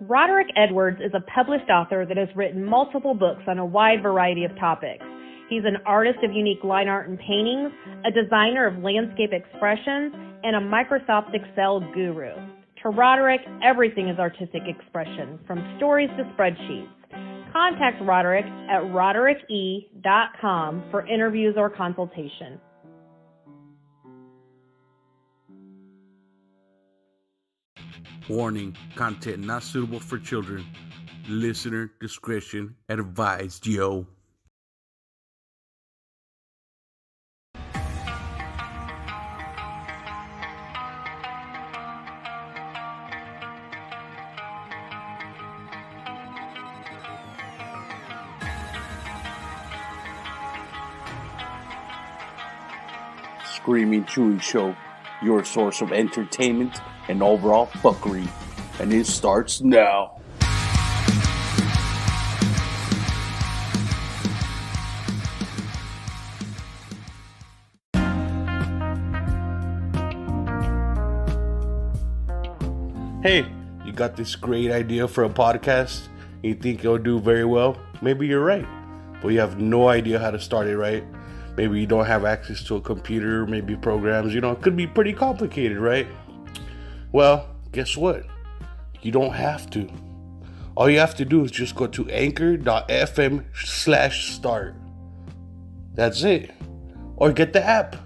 Roderick Edwards is a published author that has written multiple books on a wide variety of topics. He's an artist of unique line art and paintings, a designer of landscape expressions, and a Microsoft Excel guru. To Roderick, everything is artistic expression, from stories to spreadsheets. Contact Roderick at roderick.com for interviews or consultation. Warning, content not suitable for children. Listener discretion advised, yo. Screaming Chewy Show, your source of entertainment and overall fuckery. And it starts now. Hey, you got this great idea for a podcast? You think it'll do very well? Maybe you're right, but you have no idea how to start it, right? Maybe you don't have access to a computer, maybe programs, it could be pretty complicated, right? Well, guess what? You don't have to. All you have to do is just go to anchor.fm/start. That's it. Or get the app.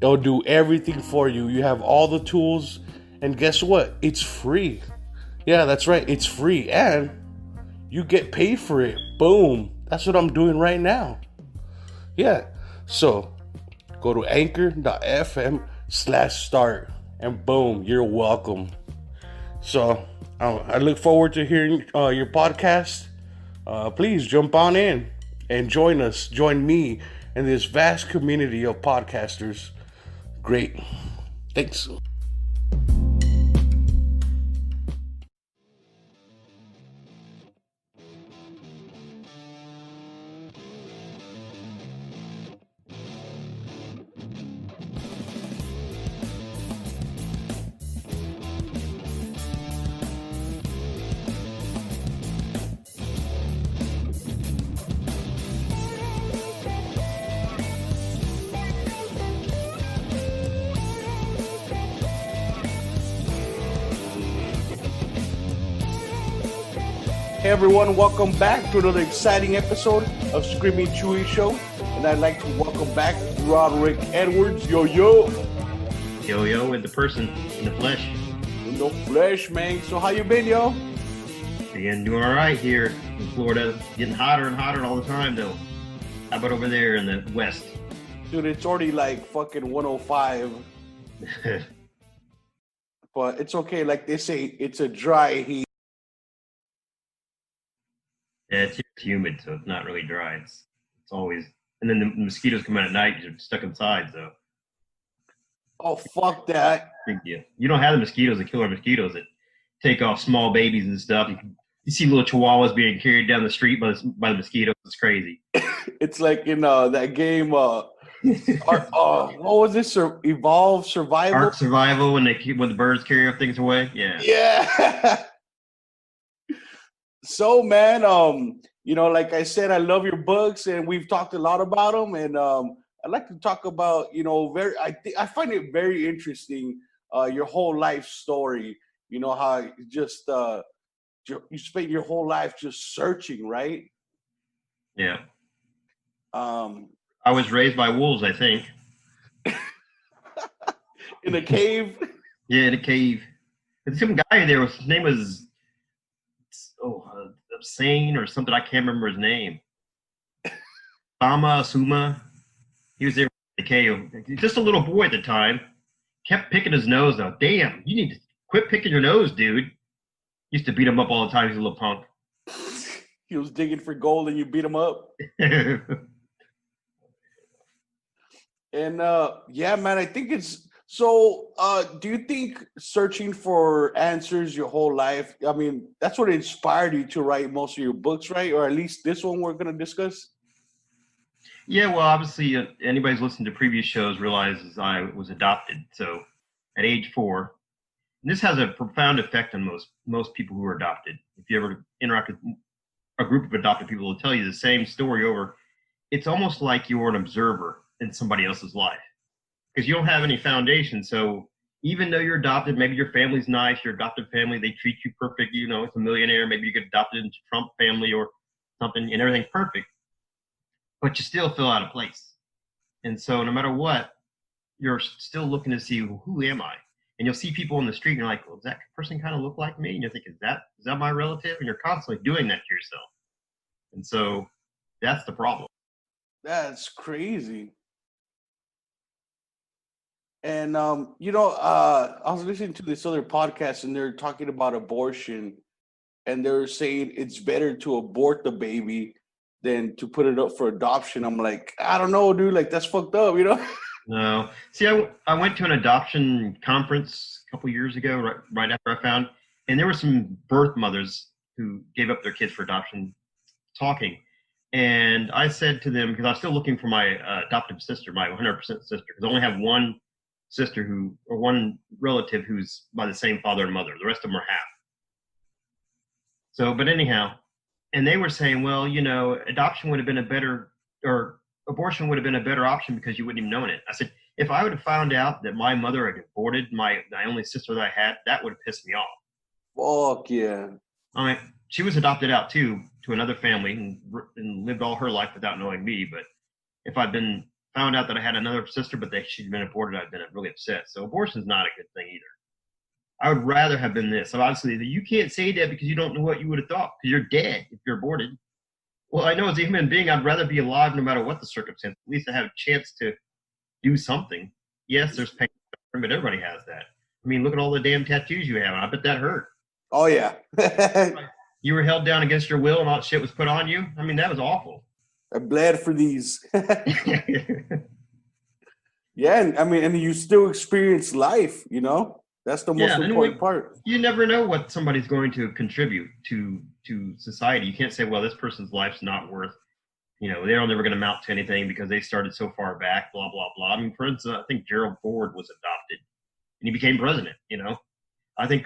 It'll do everything for you. You have all the tools, and guess what? It's free. Yeah, that's right. It's free, and you get paid for it. Boom. That's what I'm doing right now. Yeah, so go to anchor.fm/start and boom, you're welcome. So I look forward to hearing your podcast. Please jump on in and join me in this vast community of podcasters. Great. Thanks. Hey everyone, welcome back to another exciting episode of Screaming Chewy Show. And I'd like to welcome back Roderick Edwards. Yo, yo, in the person, in the flesh. In the flesh, man. So how you been, yo? Doing all right here in Florida. Getting hotter and hotter all the time, though. How about over there in the west? Dude, it's already like fucking 105. But it's okay. Like they say, it's a dry heat. Yeah, it's humid, so it's not really dry. It's always, and then the mosquitoes come out at night. You're stuck inside, so. Oh, fuck that! Big deal. You don't have the mosquitoes, the killer mosquitoes that take off small babies and stuff. You see little chihuahuas being carried down the street by the mosquitoes. It's crazy. It's like in that game. What was this? Evolve Survival. Ark Survival when the birds carry things away. Yeah. Yeah. So, man, like I said, I love your books, and we've talked a lot about them. And I'd like to talk about, I find it very interesting, your whole life story. How you spent your whole life just searching, right? Yeah. I was raised by wolves, I think. In a cave? Yeah, in a cave. And some guy there, his name was Sane or something. I can't remember his name. Suma. He was there in the cave. Just a little boy at the time. Kept picking his nose though. Damn, you need to quit picking your nose, dude. Used to beat him up all the time. He's a little punk. He was digging for gold and you beat him up. And yeah, man, I think it's so. Do you think searching for answers your whole life? I mean, that's what inspired you to write most of your books, right? Or at least this one we're going to discuss. Yeah, well, obviously, anybody who's listened to previous shows realizes I was adopted. So, at age 4, this has a profound effect on most people who are adopted. If you ever interact with a group of adopted people, will tell you the same story over. It's almost like you're an observer in somebody else's life because you don't have any foundation. So even though you're adopted, maybe your family's nice, your adopted family, they treat you perfect. You know, it's a millionaire. Maybe you get adopted into Trump family or something, and everything's perfect, but you still feel out of place. And so no matter what, you're still looking to see who am I? And you'll see people on the street and you're like, well, does that person kind of look like me? And you think, is that my relative? And you're constantly doing that to yourself. And so that's the problem. That's crazy. And I was listening to this other podcast and they're talking about abortion, and they're saying it's better to abort the baby than to put it up for adoption. I'm like, I don't know, dude. Like, that's fucked up, you know? No. See, I went to an adoption conference a couple years ago, right after I found, and there were some birth mothers who gave up their kids for adoption talking. And I said to them, because I was still looking for my adoptive sister, my 100% sister, because I only have one sister or one relative who's by the same father and mother. The rest of them are half. So, but anyhow, and they were saying, well, you know, abortion would have been a better option because you wouldn't even known it. I said, if I would have found out that my mother had aborted my only sister that I had, that would have pissed me off. Fuck yeah. I mean, she was adopted out too to another family and lived all her life without knowing me. But if I'd been found out that I had another sister, but that she'd been aborted, I'd been really upset. So abortion's not a good thing either. I would rather have been this. So obviously, you can't say that because you don't know what you would have thought because you're dead if you're aborted. Well, I know as a human being, I'd rather be alive no matter what the circumstance. At least I have a chance to do something. Yes, there's pain, but everybody has that. I mean, look at all the damn tattoos you have. I bet that hurt. Oh, yeah. You were held down against your will and all that shit was put on you. I mean, that was awful. I bled for these. Yeah, and you still experience life, you know? That's the most important part. You never know what somebody's going to contribute to society. You can't say, well, this person's life's not worth, you know, they're never going to amount to anything because they started so far back, blah, blah, blah. I mean, for instance, I think Gerald Ford was adopted and he became president, you know. I think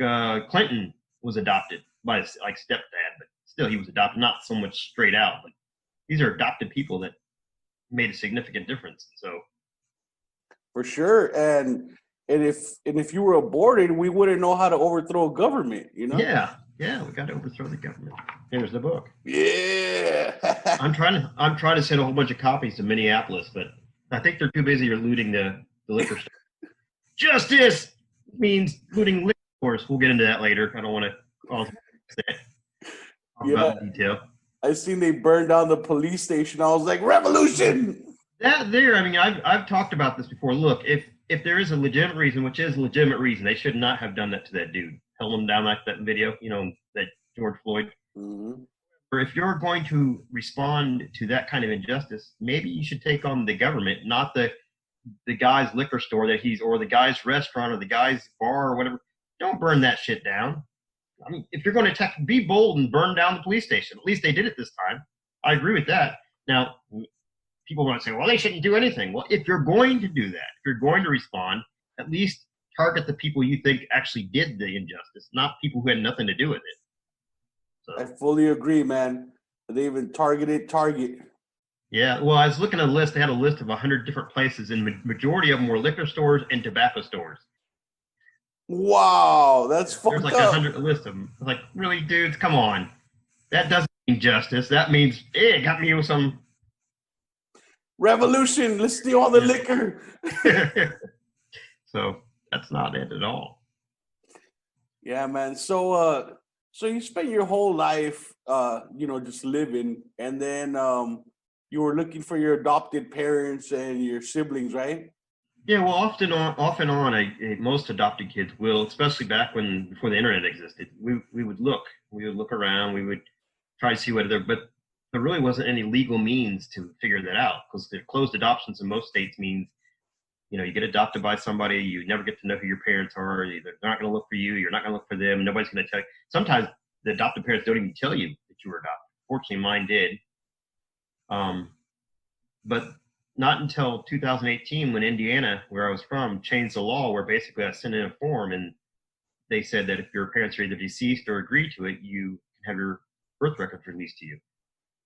Clinton was adopted by his stepdad, but still he was adopted, not so much straight out. But these are adopted people that made a significant difference. So for sure. And if you were aborted, we wouldn't know how to overthrow a government, you know? Yeah, we got to overthrow the government. Here's the book. Yeah. I'm trying to send a whole bunch of copies to Minneapolis, but I think they're too busy looting the liquor store. Justice means looting liquor stores. We'll get into that later. I don't want to talk about the detail. I seen they burned down the police station. I was like, revolution. I mean, I've talked about this before. Look, if there is a legitimate reason, which is a legitimate reason, they should not have done that to that dude. Held him down like that video, you know, that George Floyd. Mm-hmm. Or if you're going to respond to that kind of injustice, maybe you should take on the government, not the guy's liquor store or the guy's restaurant or the guy's bar or whatever. Don't burn that shit down. I mean, if you're going to attack, be bold and burn down the police station. At least they did it this time. I agree with that. Now, people want to say, well, they shouldn't do anything. Well, if you're going to do that, if you're going to respond, at least target the people you think actually did the injustice, not people who had nothing to do with it. So, I fully agree, man. They even targeted Target. Yeah, well, I was looking at a list. They had a list of 100 different places, and majority of them were liquor stores and tobacco stores. Wow, that's fucked up. There's like 100 list of them. Like, really, dudes, come on. That doesn't mean justice. That means, hey, got me with some revolution. Let's steal all the liquor. So that's not it at all. Yeah, man. So you spent your whole life, just living, and then you were looking for your adopted parents and your siblings, right? Yeah, well, off and on, most adopted kids will, especially before the internet existed. We would look around, we would try to see but there really wasn't any legal means to figure that out because the closed adoptions in most states means, you know, you get adopted by somebody, you never get to know who your parents are. They're not going to look for you. You're not going to look for them. Nobody's going to tell you. Sometimes the adopted parents don't even tell you that you were adopted. Fortunately, mine did. But not until 2018 when Indiana, where I was from, changed the law where basically I sent in a form and they said that if your parents are either deceased or agree to it, you can have your birth records released to you.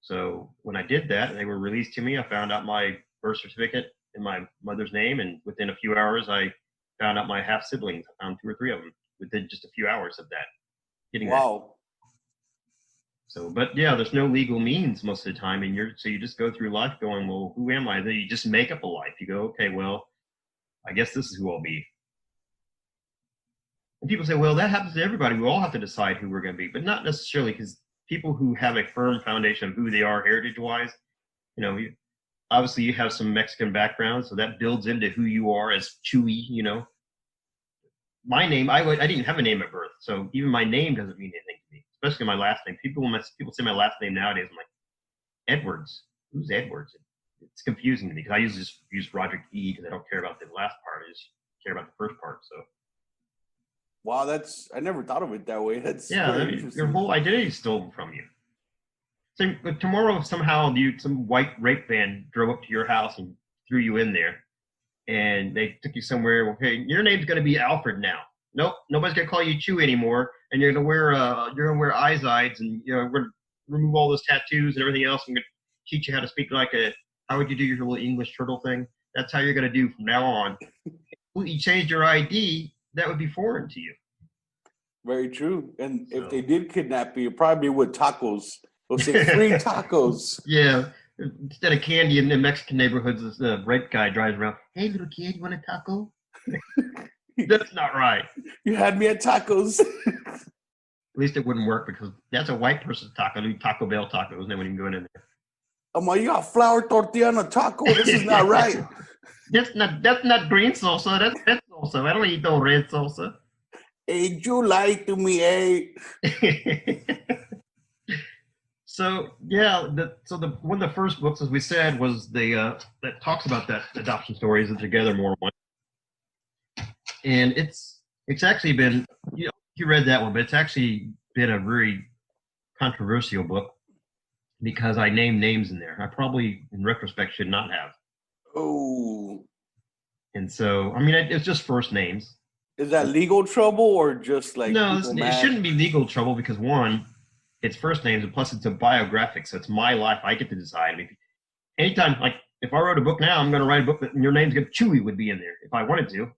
So when I did that, they were released to me. I found out my birth certificate in my mother's name, and within a few hours, I found out my half siblings. I found 2 or 3 of them within just a few hours of that. Getting Wow. So, but yeah, there's no legal means most of the time, and you just go through life going, well, who am I? Then you just make up a life. You go, okay, well, I guess this is who I'll be. And people say, well, that happens to everybody. We all have to decide who we're going to be, but not necessarily, because people who have a firm foundation of who they are heritage-wise, obviously you have some Mexican background, so that builds into who you are as Chewy. My name, I didn't have a name at birth, so even my name doesn't mean anything to me, especially my last name. People say my last name nowadays, I'm like, Edwards. Who's Edwards? It's confusing to me because I usually just use Roderick E because I don't care about the last part. I just care about the first part. So. Wow, I never thought of it that way. That's Your whole identity is stolen from you. So if tomorrow somehow some white rape van drove up to your house and threw you in there, and they took you somewhere. Well, hey, your name's going to be Alfred now. Nope, nobody's going to call you Chew anymore, and you're going to wear eyesides, and we're going to remove all those tattoos and everything else. I'm going to teach you how to speak how would you do your little English turtle thing? That's how you're going to do from now on. Well, you changed your ID, that would be foreign to you. Very true. And if they did kidnap you, probably with tacos. They'll say free tacos. Yeah. Instead of candy in the Mexican neighborhoods, this rape guy drives around. Hey, little kid, you want a taco? That's not right. You had me at tacos. At least it wouldn't work because that's a white person's taco. Taco Bell tacos, and they wouldn't even go in there. I'm like, you got flour tortilla on a taco? This is not right. That's not green salsa. That's red salsa. I don't eat no red salsa. Hey, you lied to me, hey. So yeah, one of the first books, as we said, was that talks about that adoption story is the Togethermore one, and it's actually been you read that one, but it's actually been a very controversial book because I named names in there. I probably, in retrospect, should not have. Oh. And so, I mean, it's just first names. Is that legal trouble or just like no? It shouldn't be legal trouble because one, it's first names, and plus it's a biographic, so it's my life. I get to decide. I mean, anytime, like if I wrote a book now, I'm going to write a book that your name's going to Chewy would be in there if I wanted to.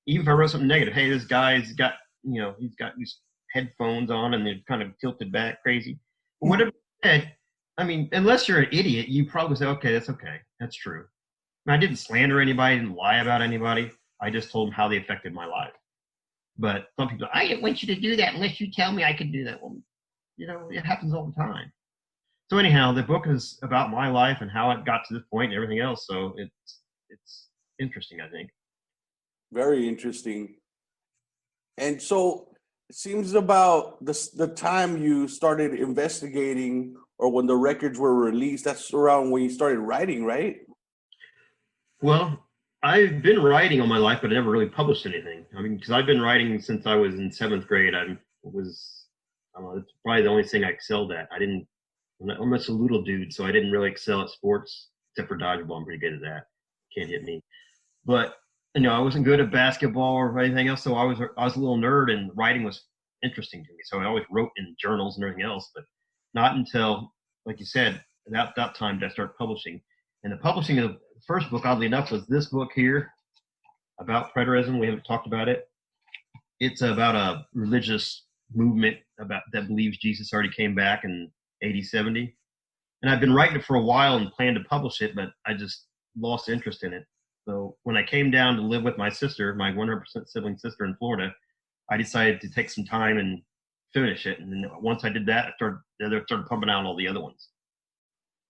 Even if I wrote something negative, hey, this guy's got he's got these headphones on and they're kind of tilted back, crazy. But whatever you said, I mean, unless you're an idiot, you probably say, okay, that's true. I didn't slander anybody, didn't lie about anybody. I just told them how they affected my life. But some people, I didn't want you to do that unless you tell me I could do that. Well, it happens all the time. So anyhow, the book is about my life and how it got to this point and everything else. So it's interesting, I think. Very interesting. And so it seems about the time you started investigating or when the records were released, that's around when you started writing, right? Well, I've been writing all my life, but I never really published anything. I mean, because I've been writing since I was in 7th grade. It's probably the only thing I excelled at. I'm just a little dude, so I didn't really excel at sports, except for dodgeball. I'm pretty good at that. Can't hit me. But, I wasn't good at basketball or anything else, so I was a little nerd, and writing was interesting to me. So I always wrote in journals and everything else, but not until, like you said, that time did I start publishing. And the publishing of the first book, oddly enough, was this book here about preterism. We haven't talked about it. It's about a religious movement that believes Jesus already came back in AD 70. And I've been writing it for a while and planned to publish it, but I just lost interest in it. So when I came down to live with my sister, my 100% sibling sister in Florida, I decided to take some time and finish it. And then once I did that, I started pumping out all the other ones.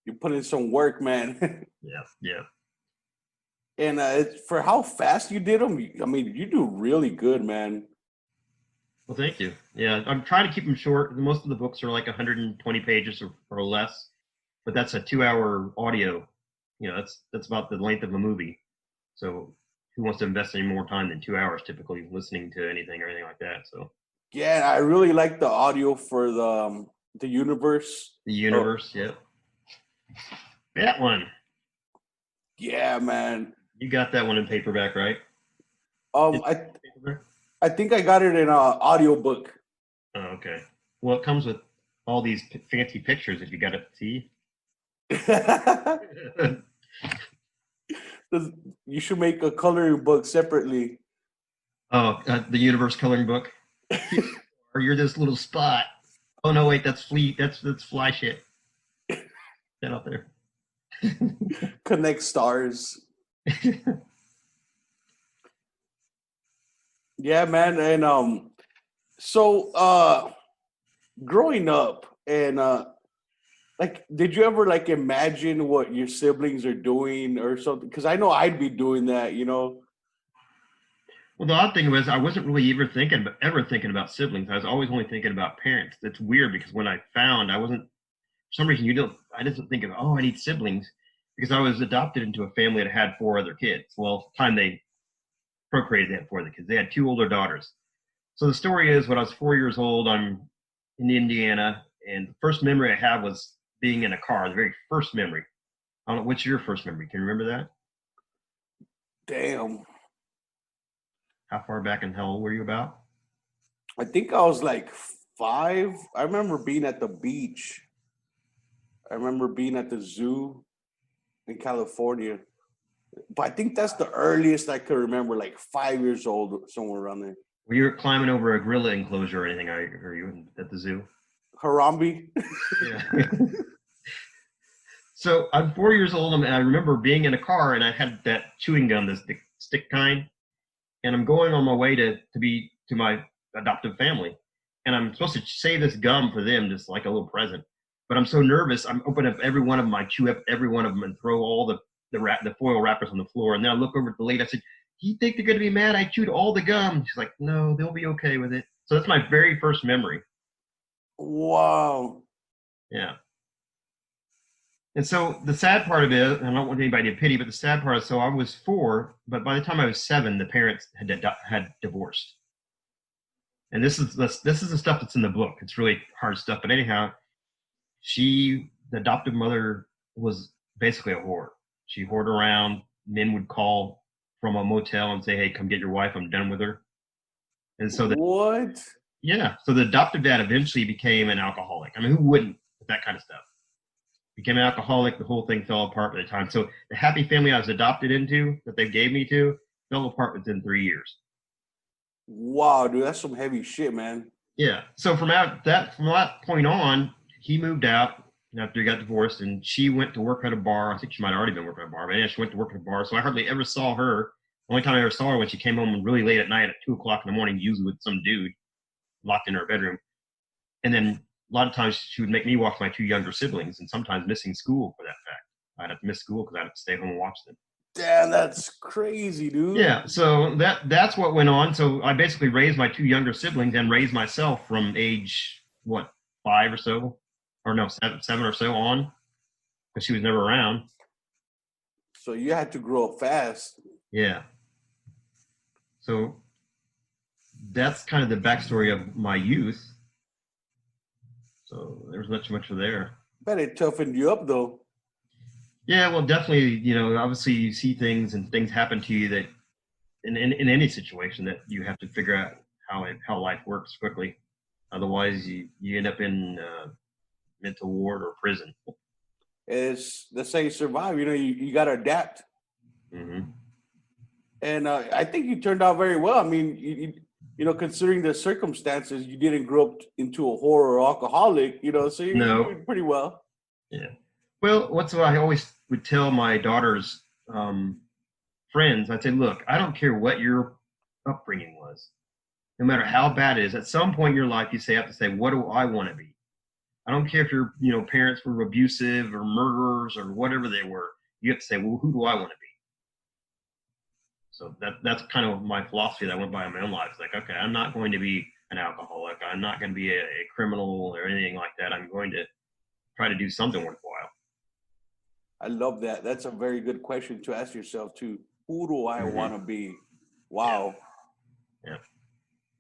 You put in some work, man. Yeah. And for how fast you did them, I mean, you do really good, man. Well, thank you. Yeah, I'm trying to keep them short. Most of the books are like 120 pages or less, but that's a 2-hour audio. That's about the length of a movie. So who wants to invest any more time than 2 hours typically listening to anything or anything like that? So yeah, I really like the audio for the universe. The universe, Yep. That one. Yeah, man. You got that one in paperback, right? I I think I got it in an audiobook. Oh, okay. Well, it comes with all these fancy pictures if you got to see. You should make a coloring book separately. Oh, the universe coloring book. Or you're this little spot. Oh no, wait, that's flea. That's fly shit. Get out there. Connect stars. Yeah, man. And so growing up and like, did you ever like imagine what your siblings are doing or something? Because I know I'd be doing that, you know. Well, the odd thing was I wasn't really ever thinking about siblings. I was always only thinking about parents. That's weird because when I found I wasn't, for some reason I didn't think of, oh, I need siblings, because I was adopted into a family that had 4 other kids. Well, the time they procreated, they had 4 other kids. They had 2 older daughters. So the story is, when I was 4 years old, I'm in Indiana, and the first memory I have was being in a car. The very first memory. I don't know, what's your first memory? Can you remember that? Damn. How far back and how old were you about? I think I was like 5. I remember being at the beach. I remember being at the zoo in California. But I think that's the earliest I could remember, like 5 years old, somewhere around there. Were you climbing over a gorilla enclosure or anything? Are you at the zoo? Harambe. Yeah. So I'm 4 years old, and I remember being in a car, and I had that chewing gum, the stick kind, and I'm going on my way to my adoptive family, and I'm supposed to save this gum for them, just like a little present. But I'm so nervous, I'm opening up every one of them, I chew up every one of them, and throw all the foil wrappers on the floor. And then I look over at the lady. I said, "Do you think they're going to be mad? I chewed all the gum." She's like, "No, they'll be okay with it." So that's my very first memory. Wow. Yeah. And so the sad part of it, and I don't want anybody to pity, but the sad part is, so I was 4, but by the time I was 7, the parents had divorced. And this is the stuff that's in the book. It's really hard stuff. But anyhow, the adoptive mother, was basically a whore. She whored around. Men would call from a motel and say, "Hey, come get your wife. I'm done with her." And so What? so the adoptive dad eventually became an alcoholic. I mean, who wouldn't with that kind of stuff? Became an alcoholic. The whole thing fell apart by the time. So the happy family I was adopted into, that they gave me to, fell apart within 3 years. Wow, dude, that's some heavy shit, man. Yeah. So from that point on, he moved out after he got divorced, and she went to work at a bar. I think she might have already been working at a bar, but yeah, she went to work at a bar. So I hardly ever saw her. The only time I ever saw her when she came home really late at night at 2:00 in the morning, usually with some dude locked in her bedroom. And then a lot of times she would make me watch my 2 younger siblings, and sometimes missing school for that fact. I'd have to miss school because I'd have to stay home and watch them. Damn, that's crazy, dude. Yeah, so that's what went on. So I basically raised my 2 younger siblings and raised myself from age 5 or so, or no, 7 or so on, because she was never around. So you had to grow up fast. Yeah. So that's kind of the backstory of my youth. So there's not much for there. Bet it toughened you up, though. Yeah, well, definitely, obviously you see things and things happen to you that in any situation that you have to figure out how life works quickly. Otherwise, you end up in mental ward or prison. That's how you survive. You got to adapt. Mm-hmm. And I think you turned out very well. I mean, considering the circumstances, you didn't grow up into a whore or alcoholic, so you did pretty well. Yeah. Well, what I always would tell my daughter's friends, I'd say, look, I don't care what your upbringing was. No matter how bad it is, at some point in your life, you have to say, what do I want to be? I don't care if your parents were abusive or murderers or whatever they were. You have to say, well, who do I want to be? So that's kind of my philosophy that I went by in my own life. It's like, okay, I'm not going to be an alcoholic. I'm not going to be a criminal or anything like that. I'm going to try to do something worthwhile. I love that. That's a very good question to ask yourself too. Who do I want to be? Wow. Yeah.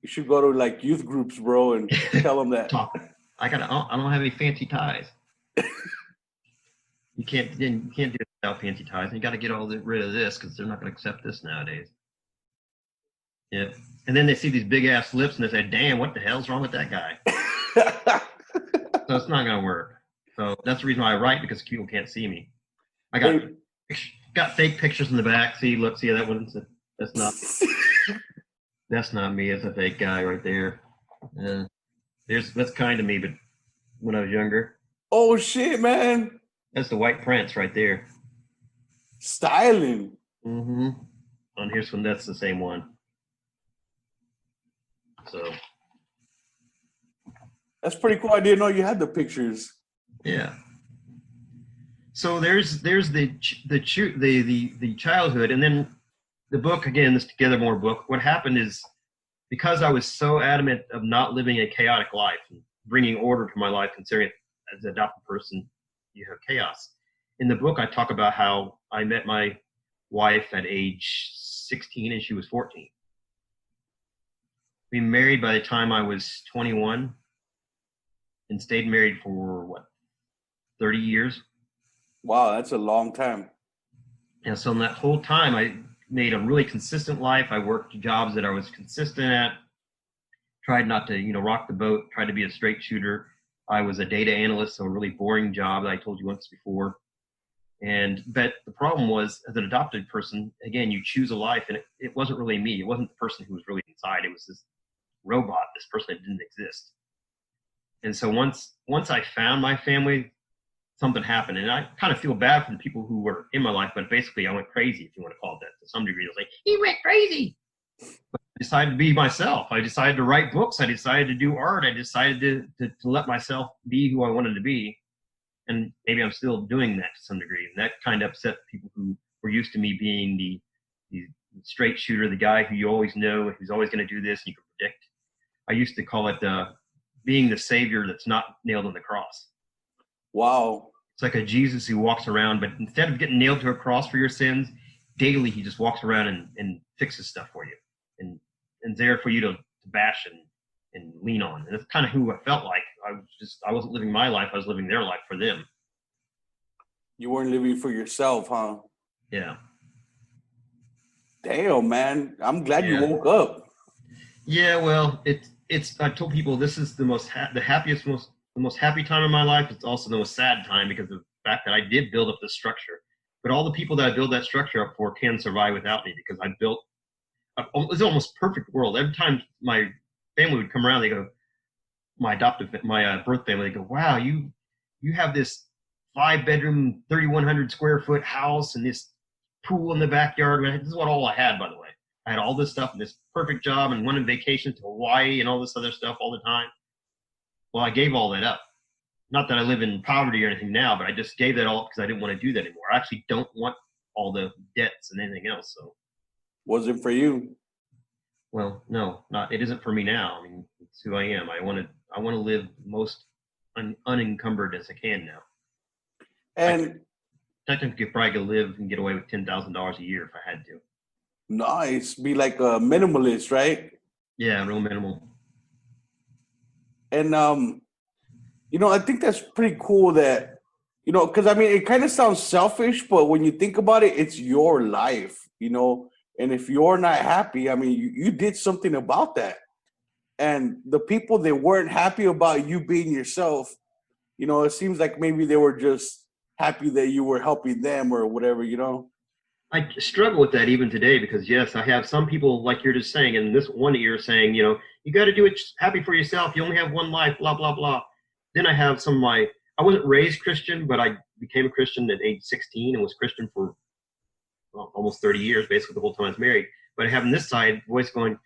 You should go to like youth groups, bro, and tell them that. I don't have any fancy ties. You can't do it without fancy ties. You got to get rid of this because they're not going to accept this nowadays. Yeah. And then they see these big ass lips and they say, damn, what the hell's wrong with that guy? So it's not going to work. So that's the reason why I write, because people can't see me. I got fake pictures in the back. See, look, see that one? That's not me. It's a fake guy right there. That's kind of me, but when I was younger. Oh shit, man. That's the White Prince right there. Styling. Mm-hmm. On here's one. That's the same one. So that's pretty cool. I didn't know you had the pictures. Yeah. So there's the childhood, and then the book again. This Togethermore book. What happened is, because I was so adamant of not living a chaotic life and bringing order to my life, considering it as an adopted person, you have chaos. In the book, I talk about how I met my wife at age 16 and she was 14. We married by the time I was 21 and stayed married for 30 years. Wow, that's a long time. And so in that whole time, I made a really consistent life. I worked jobs that I was consistent at, tried not to, rock the boat, tried to be a straight shooter. I was a data analyst, so a really boring job that I told you once before. But the problem was, as an adopted person, again, you choose a life, and it wasn't really me. It wasn't the person who was really inside. It was this robot, this person that didn't exist. And so once I found my family, something happened. And I kind of feel bad for the people who were in my life, but basically I went crazy, if you want to call it that. To some degree, they'll say, he went crazy. But I decided to be myself. I decided to write books. I decided to do art. I decided to let myself be who I wanted to be. And maybe I'm still doing that to some degree. And that kind of upset people who were used to me being the straight shooter, the guy who you always know, who's always going to do this and you can predict. I used to call it being the savior that's not nailed on the cross. Wow. It's like a Jesus who walks around, but instead of getting nailed to a cross for your sins, daily he just walks around and fixes stuff for you and there for you to bash and lean on. And that's kind of who I felt like. I wasn't living my life, I was living their life for them. You weren't living for yourself, huh? Yeah. Damn, man. I'm glad you woke up. Yeah, well, it's I told people this is the most happy time of my life. It's also the most sad time because of the fact that I did build up this structure. But all the people that I build that structure up for can survive without me, because I built it's almost perfect world. Every time my family would come around, they go, my birth family, they go, wow, you have this 5-bedroom, 3,100 square foot house and this pool in the backyard. This is all I had, by the way. I had all this stuff and this perfect job and went on vacation to Hawaii and all this other stuff all the time. Well, I gave all that up. Not that I live in poverty or anything now, but I just gave that all up because I didn't want to do that anymore. I actually don't want all the debts and anything else. So, was it for you? Well, no, it isn't for me now. I mean, it's who I am. I want to live most unencumbered as I can now. And technically, probably could live and get away with $10,000 a year if I had to. Nice. Be like a minimalist, right? Yeah, real minimal. And I think that's pretty cool that, because I mean, it kind of sounds selfish, but when you think about it, it's your life, and if you're not happy, I mean, you did something about that. And the people that weren't happy about you being yourself, it seems like maybe they were just happy that you were helping them or whatever, I struggle with that even today, because yes, I have some people, like you're just saying, in this one ear saying, you got to do it happy for yourself. You only have one life, blah, blah, blah. Then I have I wasn't raised Christian, but I became a Christian at age 16 and was Christian for almost 30 years, basically the whole time I was married. But I have on this side voice going,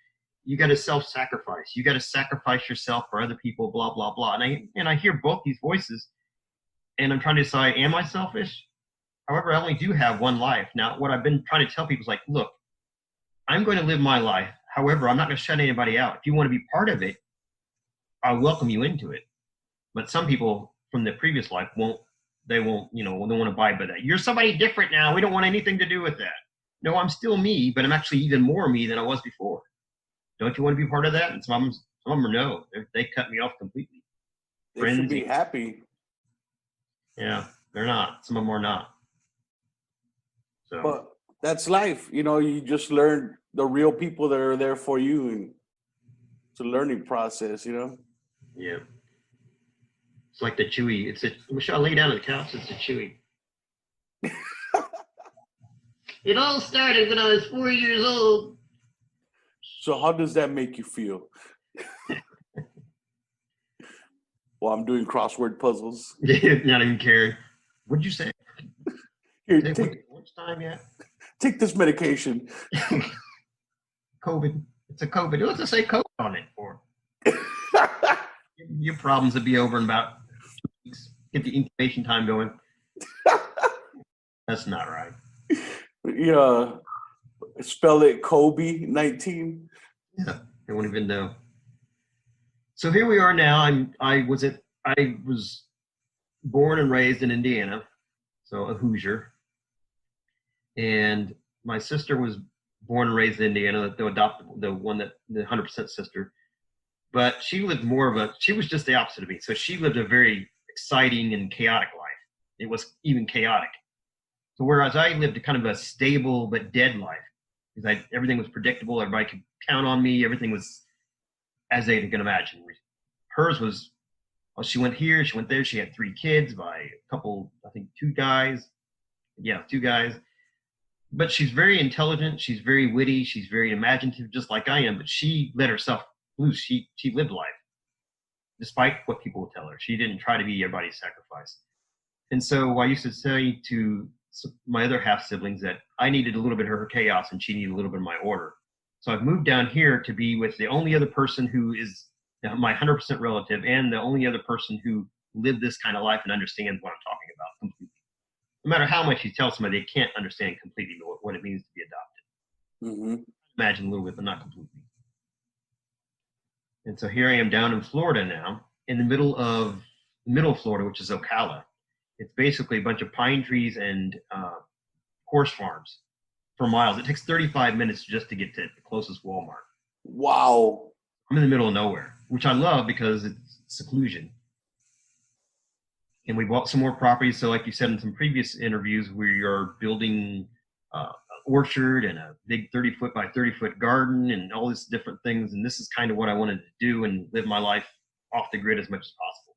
you got to self-sacrifice. You got to sacrifice yourself for other people, blah, blah, blah. And I hear both these voices, and I'm trying to decide, am I selfish? However, I only do have one life. Now, what I've been trying to tell people is like, look, I'm going to live my life. However, I'm not going to shut anybody out. If you want to be part of it, I'll welcome you into it. But some people from the previous life won't want to abide by that. You're somebody different now. We don't want anything to do with that. No, I'm still me, but I'm actually even more me than I was before. Don't you want to be part of that? And some of them are no. They cut me off completely. They should be happy. Yeah, they're not. Some of them are not. So. But that's life. You just learn the real people that are there for you, and it's a learning process, you know. Yeah. It's like the Chewy. Should I lay down on the couch? It's a Chewy. It all started when I was 4 years old. So how does that make you feel? Well, I'm doing crossword puzzles. Not even caring. What'd you say? Here, What's time yet? take this medication. COVID. It's a COVID. What's it say COVID on it for? Your problems will be over in about 2 weeks. Get the incubation time going. That's not right. Yeah, spell it Kobe 19. Yeah, they won't even know. So here we are now. I was born and raised in Indiana, so a Hoosier. And my sister was born and raised in Indiana, the 100% sister. But she lived she was just the opposite of me. So she lived a very exciting and chaotic life. It was even chaotic. So whereas I lived a kind of a stable but dead life, because everything was predictable, everybody could count on me, everything was as they can imagine. Hers was, well, she went here, she went there, she had 3 kids by a couple, I think 2 guys. Yeah, 2 guys. But she's very intelligent, she's very witty, she's very imaginative, just like I am, but she let herself loose. She lived life, despite what people would tell her. She didn't try to be everybody's sacrifice. And so I used to say to my other half siblings that I needed a little bit of her chaos and she needed a little bit of my order. So I've moved down here to be with the only other person who is my 100% relative and the only other person who lived this kind of life and understands what I'm talking about completely. No matter how much you tell somebody, they can't understand completely what it means to be adopted. Mm-hmm. Imagine a little bit, but not completely. And so here I am down in Florida now, in the middle of Florida, which is Ocala. It's basically a bunch of pine trees and horse farms for miles. It takes 35 minutes just to get to the closest Walmart. Wow. I'm in the middle of nowhere, which I love because it's seclusion. And we bought some more properties. So like you said in some previous interviews, we are building an orchard and a big 30-foot by 30-foot garden and all these different things. And this is kind of what I wanted to do and live my life off the grid as much as possible.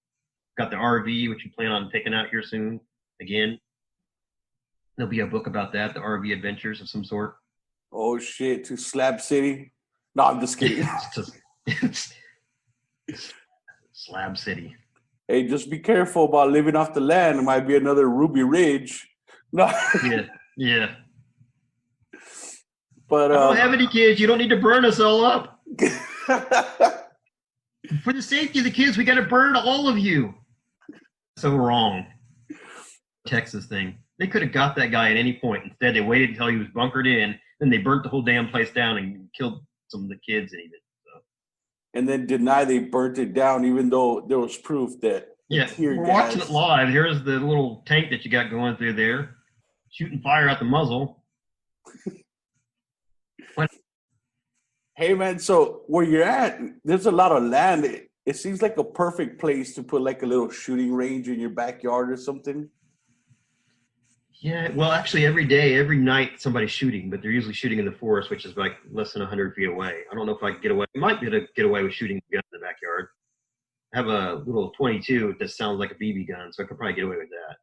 Got the RV, which we plan on taking out here soon. Again, there'll be a book about that, the RV adventures of some sort. Oh, shit, to Slab City? No, I'm just kidding. It's Slab City. Hey, just be careful about living off the land. It might be another Ruby Ridge. No. Yeah. But I don't have any kids. You don't need to burn us all up. For the safety of the kids, we got to burn all of you. So wrong. Texas thing. They could have got that guy at any point. Instead, they waited until he was bunkered in. Then they burnt the whole damn place down and killed some of the kids even. So. And then deny they burnt it down, even though there was proof that. Yeah, we're watching it live. Here's the little tank that you got going through there, shooting fire out the muzzle. Hey, man, so where you're at, there's a lot of land. It seems like a perfect place to put like a little shooting range in your backyard or something. Yeah, well, actually, every day, every night, somebody's shooting, but they're usually shooting in the forest, which is like less than 100 feet away. I don't know if I could get away. I might be able to get away with shooting a gun in the backyard. I have a little 22 that sounds like a BB gun, so I could probably get away with that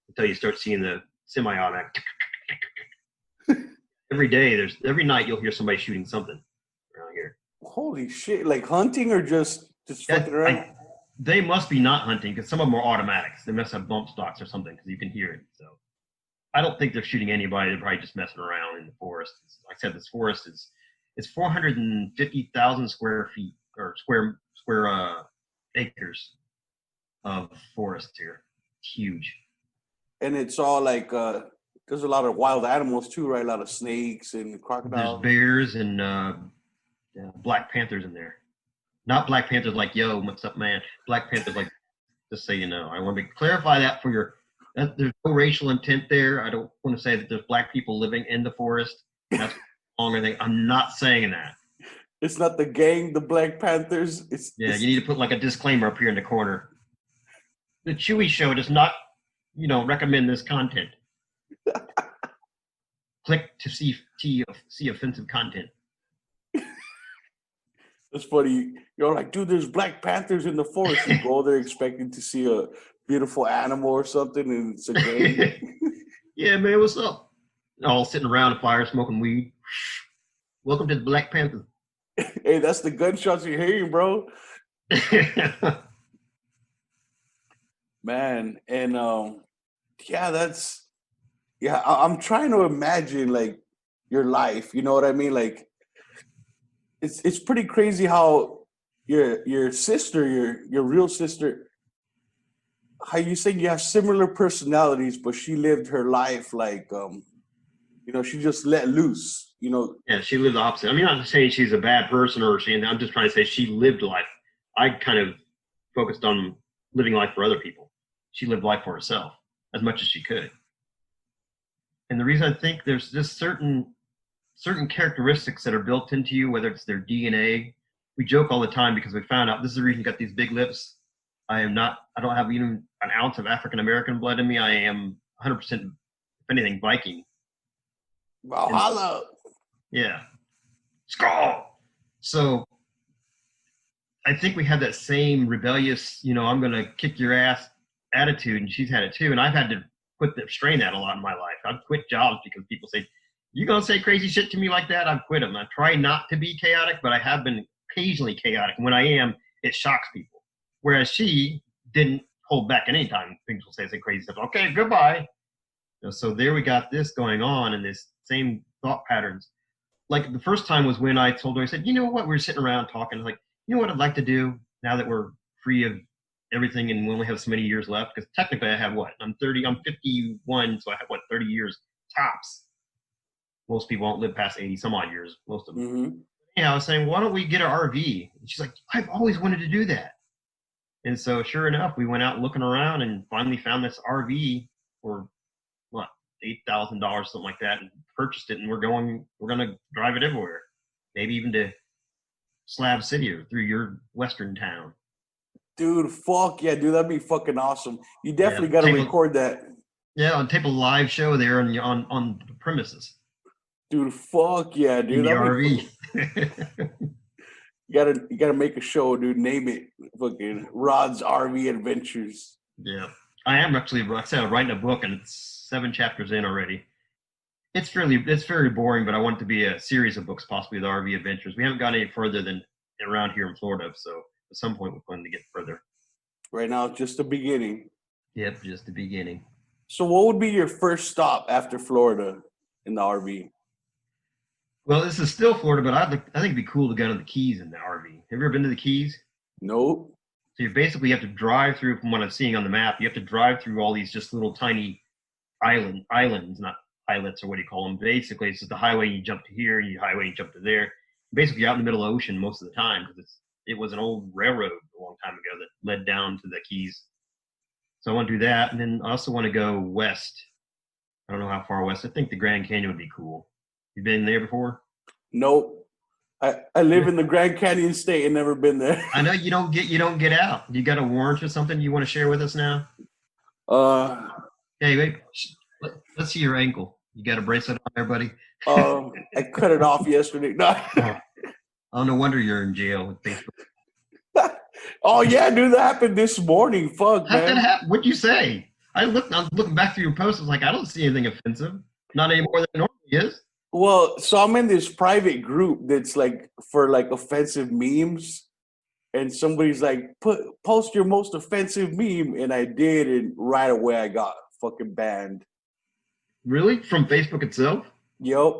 until you start seeing the semi-automatic. Every night, you'll hear somebody shooting something around here. Holy shit! Like hunting or just fucking around? They must be not hunting because some of them are automatics. They must have bump stocks or something because you can hear it. So I don't think they're shooting anybody. They're probably just messing around in the forest. Like I said, this forest is 450,000 square feet or square acres of forest here. It's huge. And it's all like there's a lot of wild animals too, right? A lot of snakes and crocodiles. There's bears and black panthers in there. Not black panthers like, yo, what's up, man? Black panthers like, just so you know. I want to clarify that for your, there's no racial intent there. I don't want to say that there's black people living in the forest. That's wrong. I'm not saying that. It's not the gang, the Black Panthers. You need to put like a disclaimer up here in the corner. The Chewy Show does not, recommend this content. Click to see offensive content. It's funny. You're like, dude, there's Black Panthers in the forest. You go there expecting to see a beautiful animal or something, and it's a gang. Yeah, man, what's up? All sitting around a fire smoking weed. Welcome to the Black Panther. Hey, that's the gunshots you're hearing, bro. Man, and yeah, I'm trying to imagine like your life. You know what I mean? Like, it's pretty crazy how your sister, your real sister, how you say you have similar personalities, but she lived her life like she just let loose. Yeah, she lived the opposite. I mean, I'm not saying she's a bad person or I'm just trying to say she lived life. I kind of focused on living life for other people. She lived life for herself as much as she could. And the reason I think there's just certain characteristics that are built into you, whether it's their DNA. We joke all the time because we found out this is the reason you got these big lips. I don't have even an ounce of African American blood in me. I am 100%, if anything, Viking. Valhalla. Yeah. Skull. So I think we have that same rebellious, I'm going to kick your ass attitude, and she's had it too. And I've had to strain that a lot in my life. I've quit jobs because people say, you going to say crazy shit to me like that? I've quit them. I try not to be chaotic, but I have been occasionally chaotic. And when I am, it shocks people. Whereas she didn't hold back at any time. People say crazy stuff. Okay, goodbye. So there we got this going on and this same thought patterns. Like the first time was when I told her, I said, you know what? We were sitting around talking. I was like, you know what I'd like to do now that we're free of everything and we only have so many years left? Because technically I have what? I'm 51, so I have 30 years tops. Most people won't live past 80 some odd years, most of them. Mm-hmm. Yeah, I was saying, why don't we get an RV? And she's like, I've always wanted to do that. And so sure enough, we went out looking around and finally found this RV for what, $8,000, something like that, and purchased it. And we're going to drive it everywhere, maybe even to Slab City or through your western town. Dude, fuck yeah, dude, that'd be fucking awesome. You definitely got to record that. Yeah, I'll tape a live show there on the premises. Dude, fuck yeah, dude. In the RV. You gotta make a show, dude. Name it fucking Rod's RV Adventures. Yeah. I am actually, like I said, I'm writing a book and it's 7 chapters in already. It's very boring, but I want it to be a series of books, possibly the RV Adventures. We haven't gone any further than around here in Florida, so at some point we're going to get further. Right now, it's just the beginning. Yep, just the beginning. So what would be your first stop after Florida in the RV? Well, this is still Florida, but I think it'd be cool to go to the Keys in the RV. Have you ever been to the Keys? Nope. So you basically have to drive through, from what I'm seeing on the map, you have to drive through all these just little tiny islands, not islets or what do you call them. Basically, it's just the highway, you jump to here, you highway, you jump to there. Basically, you're out in the middle of the ocean most of the time because it was an old railroad a long time ago that led down to the Keys. So I want to do that, and then I also want to go west. I don't know how far west. I think the Grand Canyon would be cool. You been there before? Nope. I live in the Grand Canyon State and never been there. I know you don't get out. You got a warrant or something you want to share with us now? Hey, wait. Let's see your ankle. You got a bracelet on there, buddy? I cut it off yesterday. No. Oh, no wonder you're in jail with Facebook. Oh yeah, dude, that happened this morning. Fuck, How'd man. that happen? What'd you say? I was looking back through your post. I was like, I don't see anything offensive. Not any more than it normally is. Well, so I'm in this private group that's like for like offensive memes, and somebody's like, post your most offensive meme, and I did, and right away I got fucking banned. Really? From Facebook itself? Yep.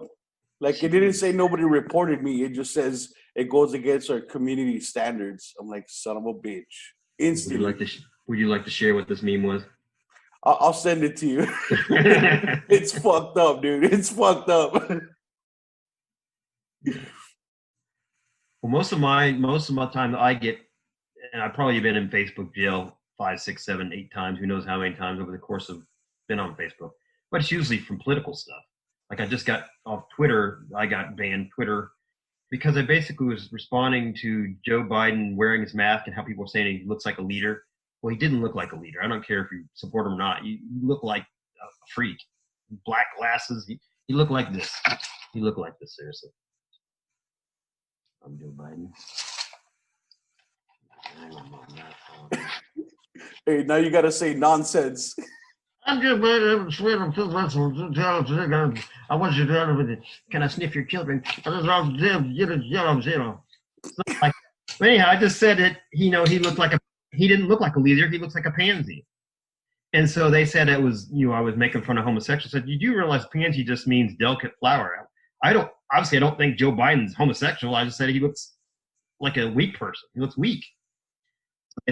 Like it didn't say nobody reported me. It just says it goes against our community standards. I'm like, son of a bitch. Instantly. Would you like to share what this meme was? I'll send it to you. It's fucked up, dude. It's fucked up. Well, most of my time that I get, and I've probably been in Facebook jail 5, 6, 7, 8 times. Who knows how many times over the course of been on Facebook? But it's usually from political stuff. Like I just got off Twitter. I got banned Twitter because I basically was responding to Joe Biden wearing his mask and how people were saying he looks like a leader. Well, he didn't look like a leader. I don't care if you support him or not. You look like a freak. Black glasses. He looked like this. He looked like this, seriously. I'm Joe Biden. Hey, now you gotta say nonsense. I'm just I want you to can I sniff your children? Like, but anyhow, I just said that he looked like he didn't look like a leader. He looks like a pansy. And so they said it was, I was making fun of homosexuals. I said, you do realize pansy just means delicate flower. I don't think Joe Biden's homosexual. I just said he looks like a weak person. He looks weak.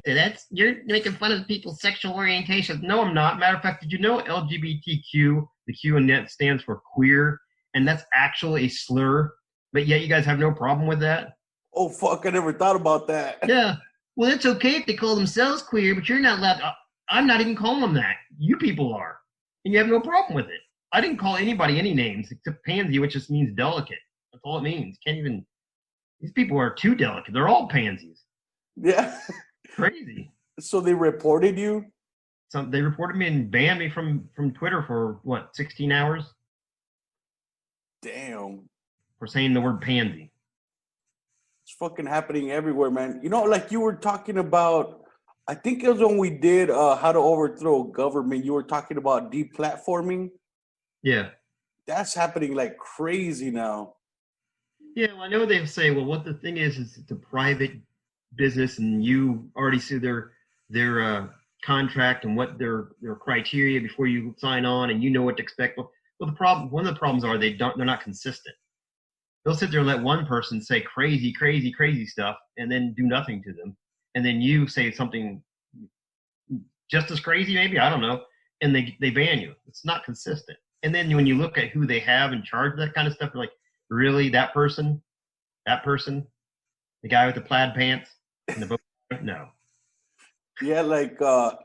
They said, you're making fun of people's sexual orientation. No, I'm not. Matter of fact, did you know LGBTQ, the Q in that stands for queer, and that's actually a slur, but yet you guys have no problem with that? Oh, fuck, I never thought about that. Yeah. Well, it's okay if they call themselves queer, but you're not allowed to. I'm not even calling them that. You people are. And you have no problem with it. I didn't call anybody any names except pansy, which just means delicate. That's all it means. These people are too delicate. They're all pansies. Yeah. Crazy. So they reported you? They reported me and banned me from Twitter for, 16 hours? Damn. For saying the word pansy. It's fucking happening everywhere, man. Like you were talking about, I think it was when we did How to Overthrow Government, you were talking about deplatforming. Yeah. That's happening like crazy now. Yeah, well, I know they say, well, what the thing is it's a private business and you already see their contract and what their criteria before you sign on and you know what to expect. Well, one of the problems are they're not consistent. They'll sit there and let one person say crazy stuff and then do nothing to them. And then you say something just as crazy, maybe, I don't know, and they ban you. It's not consistent. And then when you look at who they have in charge of that kind of stuff, you're like, really, that person, the guy with the plaid pants and the book? No. Yeah, like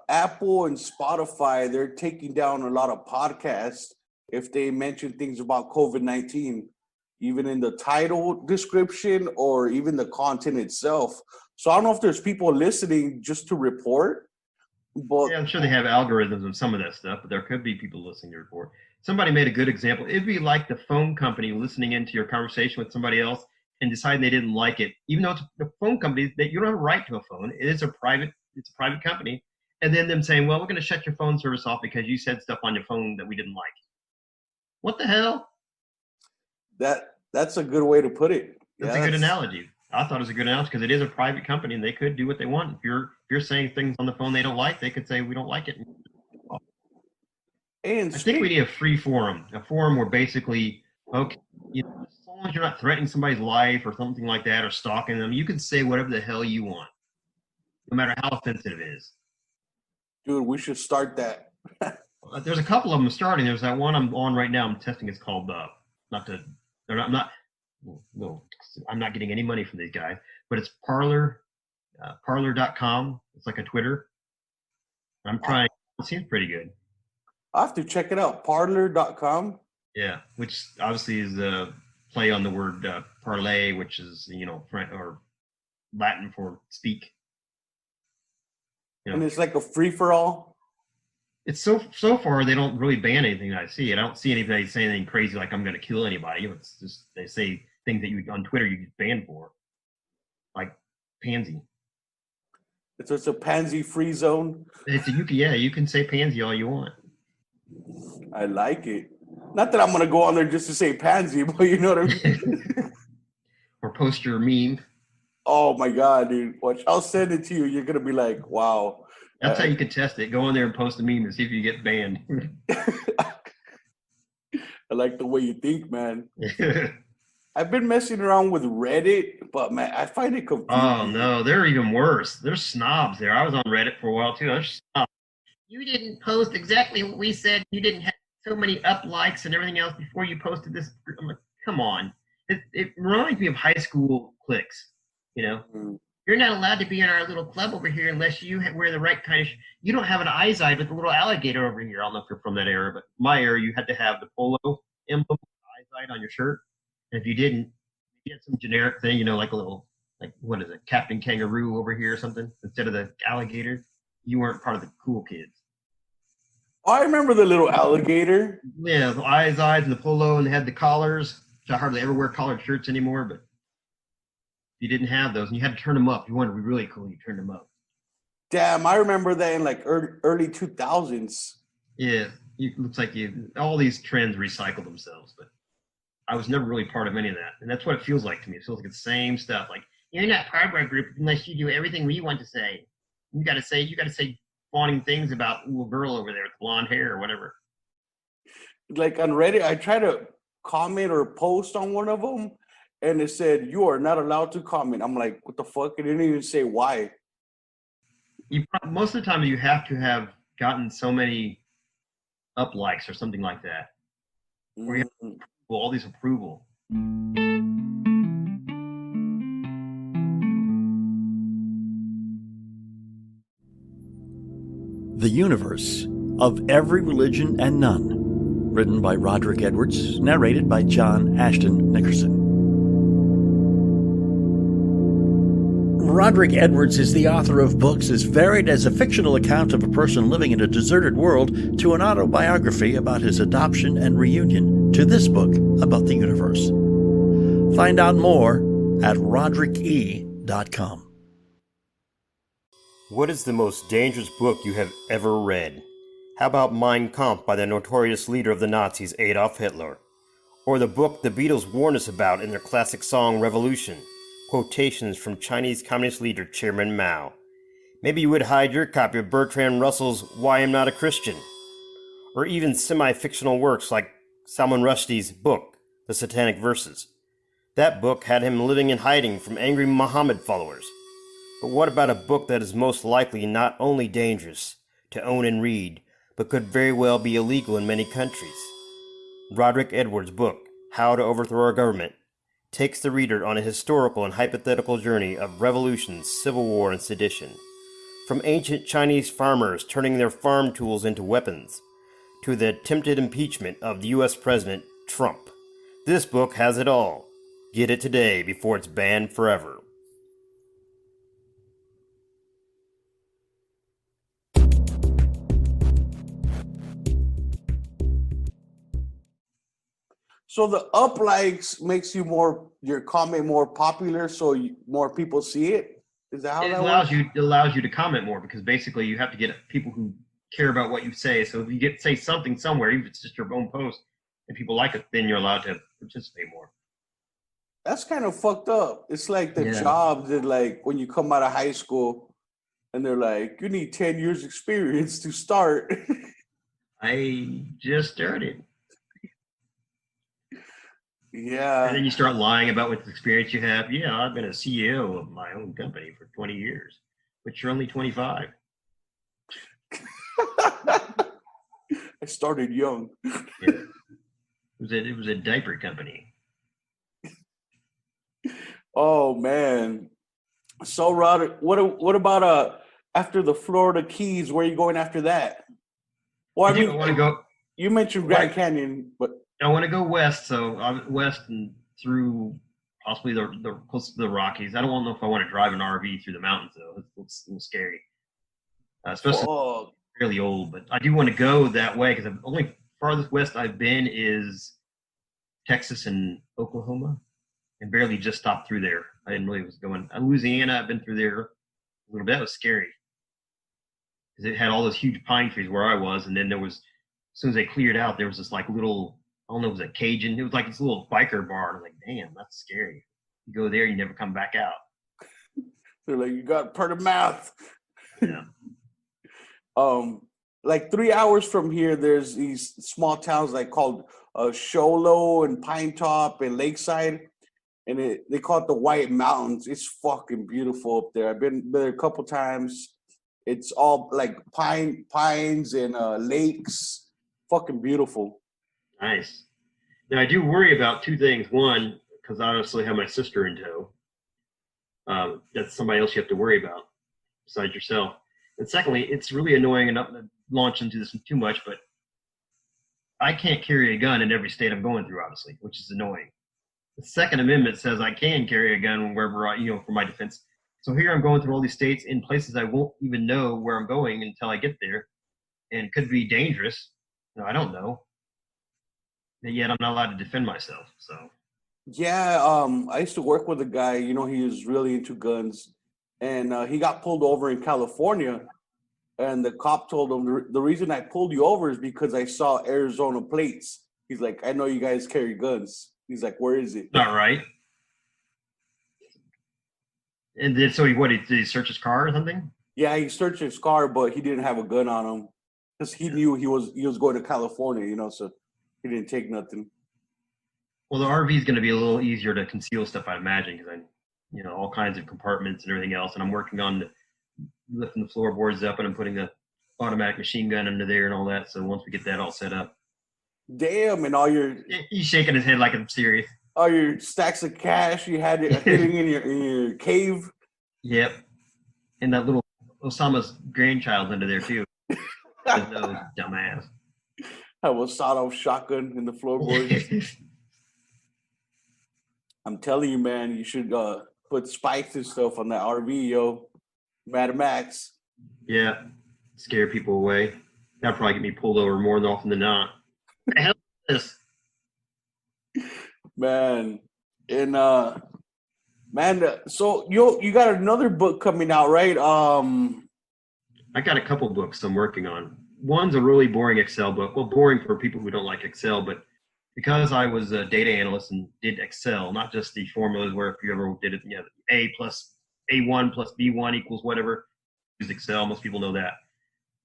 Apple and Spotify, they're taking down a lot of podcasts if they mention things about COVID-19, even in the title description or even the content itself. So I don't know if there's people listening just to report, but yeah, I'm sure they have algorithms and some of that stuff, but there could be people listening to report. Somebody made a good example. It'd be like the phone company listening into your conversation with somebody else and deciding they didn't like it, even though it's the phone company that you don't have a right to a phone. It's a private company, and then them saying, "Well, we're going to shut your phone service off because you said stuff on your phone that we didn't like." What the hell? That's a good way to put it. That's a good analogy. I thought it was a good analogy because it is a private company and they could do what they want. If you're saying things on the phone they don't like, they could say we don't like it. And I think we need a free forum, a forum where basically, okay, as long as you're not threatening somebody's life or something like that or stalking them, you can say whatever the hell you want, no matter how offensive it is. Dude, we should start that. There's a couple of them starting. There's that one I'm on right now. I'm testing. It's called I'm not getting any money from these guys, but it's Parler, Parler.com. It's like a Twitter. I'm trying. It seems pretty good. I'll have to check it out. Parler.com. Yeah, which obviously is a play on the word parlay, which is French or Latin for speak. And it's like a free for all. It's so far they don't really ban anything that I see. I don't see anybody saying anything crazy like I'm going to kill anybody. It's just they say things that you on Twitter you get banned for, like pansy. It's a pansy free zone. You can say pansy all you want. I like it. Not that I'm going to go on there just to say pansy, but you know what I mean? Or post your meme. Oh my God, dude. Watch, I'll send it to you. You're going to be like, wow. That's how you can test it. Go on there and post a meme and see if you get banned. I like the way you think, man. I've been messing around with Reddit, but man, I find it confusing. Oh no, they're even worse. They're snobs there. I was on Reddit for a while too. They're snobs. You didn't post exactly what we said. You didn't have so many up likes and everything else before you posted this. I'm like, come on. It reminds me of high school cliques, You're not allowed to be in our little club over here unless you wear the right kind of you don't have an eyesight with the little alligator over here. I don't know if you're from that era, but my era, you had to have the polo emblem eyesight on your shirt. And if you didn't, you had some generic thing, like a little, what is it, Captain Kangaroo over here or something, instead of the alligator. You weren't part of the cool kids. I remember the little alligator. Yeah, the eyes and the polo, and they had the collars, which I hardly ever wear collared shirts anymore, but you didn't have those, and you had to turn them up. If you wanted to be really cool, you turned them up. Damn, I remember that in like early 2000s. Yeah, it looks like all these trends recycle themselves, but I was never really part of any of that, and that's what it feels like to me. It feels like the same stuff. Like you're not part of our group unless you do everything we want to say. You got to say fawning things about a little girl over there with blonde hair or whatever. Like on Reddit, I tried to comment or post on one of them, and it said you are not allowed to comment. I'm like, what the fuck? It didn't even say why. Most of the time, you have to have gotten so many up likes or something like that, or you have all these approval. The Universe of Every Religion and None, written by Roderick Edwards, narrated by John Ashton Nickerson. Roderick Edwards is the author of books as varied as a fictional account of a person living in a deserted world to an autobiography about his adoption and reunion to this book about the universe. Find out more at roderickE.com. What is the most dangerous book you have ever read? How about Mein Kampf by the notorious leader of the Nazis, Adolf Hitler? Or the book the Beatles warned us about in their classic song Revolution? Quotations from Chinese Communist leader Chairman Mao. Maybe you would hide your copy of Bertrand Russell's Why I'm Not a Christian. Or even semi-fictional works like Salman Rushdie's book, The Satanic Verses. That book had him living in hiding from angry Muhammad followers. But what about a book that is most likely not only dangerous to own and read, but could very well be illegal in many countries? Roderick Edwards' book, How to Overthrow Our Government, takes the reader on a historical and hypothetical journey of revolutions, civil war, and sedition. From ancient Chinese farmers turning their farm tools into weapons, to the attempted impeachment of the U.S. President Trump. This book has it all. Get it today before it's banned forever. So the up likes makes you your comment more popular, so more people see it. Is that how that works? It allows you to comment more because basically you have to get people who care about what you say. So if you say something somewhere, even if it's just your own post, and people like it, then you're allowed to participate more. That's kind of fucked up. It's like the job that, like, when you come out of high school and they're like, you need 10 years experience to start. I just started. Yeah. And then you start lying about what experience you have. Yeah, I've been a CEO of my own company for 20 years, but you're only 25. I started young. Yeah. It was a diaper company. Oh man. So Rod, what about after the Florida Keys? Where are you going after that? Well, I want to go. You mentioned Grand Canyon, but I want to go west. So I'm west and through possibly the close to the Rockies. I don't know if I want to drive an RV through the mountains though. It's a little scary, especially fairly old. But I do want to go that way because the only farthest west I've been is Texas and Oklahoma, and barely just stopped through there. I didn't really was going. Louisiana, I've been through there a little bit. That was scary because it had all those huge pine trees where I was, and then there was, as soon as they cleared out, there was this like little, I don't know, it was a Cajun. It was like this little biker bar. I'm like, damn, that's scary. You go there, you never come back out. They're like, you got part of mouth. Yeah. Like 3 hours from here, there's these small towns like called Sholo and Pine Top and Lakeside, and they call it the White Mountains. It's fucking beautiful up there. I've been there a couple times. It's all like pines and lakes. Fucking beautiful. Nice. Now I do worry about two things. One, because I obviously have my sister in tow. That's somebody else you have to worry about besides yourself. And secondly, it's really annoying, and not to launch into this too much, but I can't carry a gun in every state I'm going through, obviously, which is annoying. The Second Amendment says I can carry a gun wherever for my defense. So here I'm going through all these states in places I won't even know where I'm going until I get there, and it could be dangerous. I don't know. And yet I'm not allowed to defend myself. So yeah, I used to work with a guy. He was really into guns, and he got pulled over in California. And the cop told him, the reason I pulled you over is because I saw Arizona plates. He's like, I know you guys carry guns. He's like, where is it? Not right. And then, so did he search his car or something? Yeah, he searched his car, but he didn't have a gun on him because he knew he was going to California, you know, so he didn't take nothing. Well, the RV is going to be a little easier to conceal stuff, I imagine, because all kinds of compartments and everything else. And I'm working on lifting the floorboards up, and I'm putting the automatic machine gun under there and all that. So once we get that all set up. Damn, and all your... He's shaking his head like I'm serious. All your stacks of cash you had hidden in your cave. Yep. And that little Osama's grandchild under there, too. No, dumbass. Have a sawed-off shotgun in the floorboards. I'm telling you, man, you should put spikes and stuff on that RV, yo. Mad Max. Yeah. Scare people away. That'll probably get me pulled over more often than not. What the hell is this? Man. And so you got another book coming out, right? I got a couple books I'm working on. One's a really boring Excel book. Well, boring for people who don't like Excel, but because I was a data analyst and did Excel, not just the formulas where if you ever did it, A plus A1 plus B1 equals whatever, use Excel. Most people know that.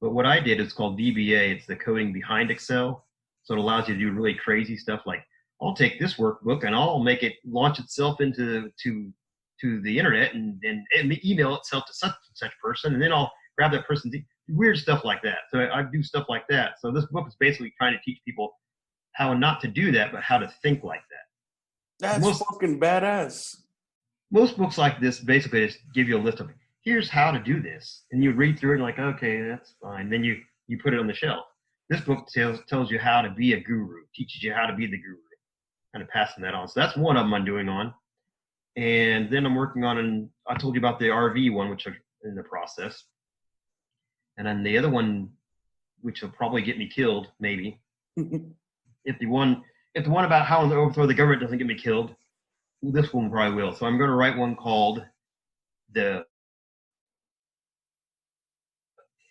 But what I did is called VBA. It's the coding behind Excel. So it allows you to do really crazy stuff like, I'll take this workbook and I'll make it launch itself into the internet and email itself to such and such person, and then I'll grab that person's weird stuff like that. So I do stuff like that. So this book is basically trying to teach people how not to do that, but how to think like that. That's fucking badass. Most books like this basically just give you a list of, here's how to do this. And you read through it and like, okay, that's fine. Then you put it on the shelf. This book tells you how to be a guru, teaches you how to be the guru, kind of passing that on. So that's one of them I'm doing on. And then I'm working on, and I told you about the RV one, which I'm in the process. And then the other one, which will probably get me killed, maybe. If the one about how to overthrow the government doesn't get me killed, this one probably will. So I'm going to write one called The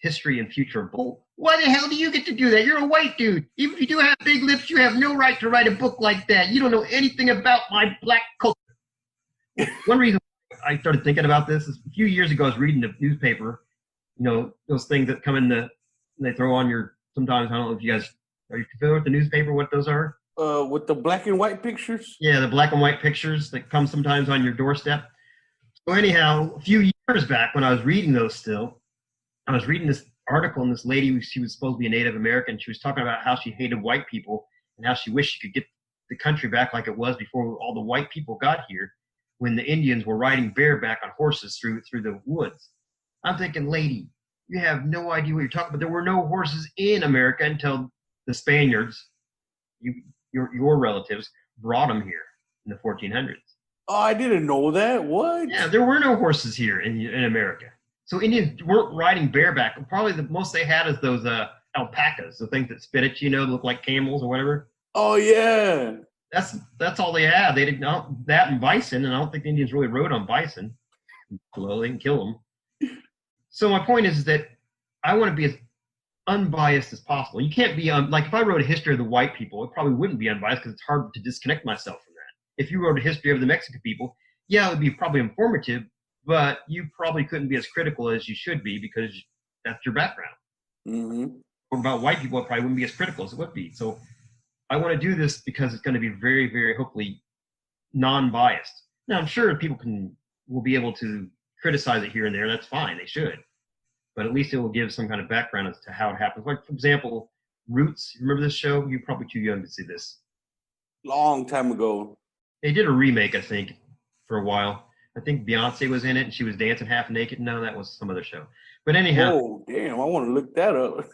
History and Future of Bull. Why the hell do you get to do that? You're a white dude. Even if you do have big lips, you have no right to write a book like that. You don't know anything about my black culture. One reason I started thinking about this is a few years ago I was reading the newspaper, those things that come in they throw on your, sometimes, I don't know if you guys, are you familiar with the newspaper, what those are? With the black and white pictures? Yeah, the black and white pictures that come sometimes on your doorstep. So anyhow, a few years back when I was reading those still, I was reading this article, and this lady, she was supposed to be a Native American. She was talking about how she hated white people and how she wished she could get the country back like it was before all the white people got here, when the Indians were riding bareback on horses through the woods. I'm thinking, lady, you have no idea what you're talking about. There were no horses in America until the Spaniards, your relatives, brought them here in the 1400s. Oh, I didn't know that. What? Yeah, there were no horses here in America. So Indians weren't riding bareback. Probably the most they had is those alpacas, the things that spit at you, look like camels or whatever. Oh, yeah. That's all they had. They didn't know that, and bison, and I don't think the Indians really rode on bison. Well, they can kill them. So my point is that I want to be as unbiased as possible. You can't be like, if I wrote a history of the white people, it probably wouldn't be unbiased because it's hard to disconnect myself from that. If you wrote a history of the Mexican people, yeah, it would be probably informative, but you probably couldn't be as critical as you should be because that's your background. Mm-hmm. Or about white people, it probably wouldn't be as critical as it would be. So I want to do this because it's going to be very, very, hopefully, non-biased. Now, I'm sure people will be able to criticize it here and there. That's fine. They should. But at least it will give some kind of background as to how it happens. Like, for example, Roots. Remember this show? You're probably too young to see this. Long time ago. They did a remake, I think, for a while. I think Beyonce was in it, and she was dancing half naked. No, that was some other show. But anyhow. Oh, damn. I want to look that up.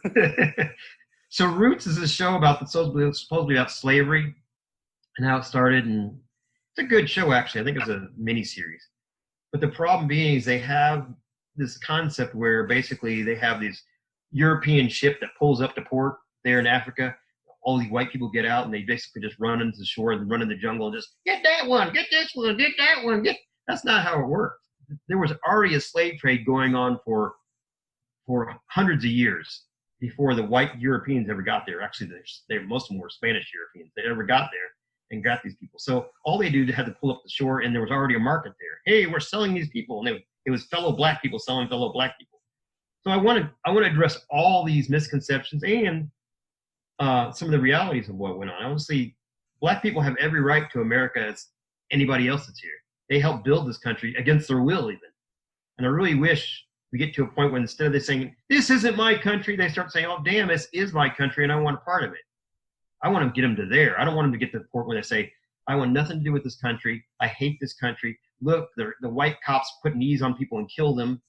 So Roots is a show supposedly about slavery and how it started. And it's a good show, actually. I think it's a mini-series. But the problem being is they have this concept where basically they have this European ship that pulls up to port there in Africa. All these white people get out, and they basically just run into the shore and run in the jungle and just, get that one, get this one, get that one. That's not how it works. there was already a slave trade going on for hundreds of years before the white Europeans ever got there. Actually, most of them were Spanish Europeans. They never got there and got these people. So all they had to pull up the shore, and there was already a market there. Hey, we're selling these people, and it was fellow black people selling fellow black people. So I want to address all these misconceptions and some of the realities of what went on. Obviously, black people have every right to America as anybody else that's here. They helped build this country against their will, even. And I really wish we get to a point where instead of they saying, this isn't my country, they start saying, oh, damn, this is my country and I want a part of it. I want to get them to there. I don't want them to get to the point where they say, I want nothing to do with this country. I hate this country. Look, the white cops put knees on people and kill them,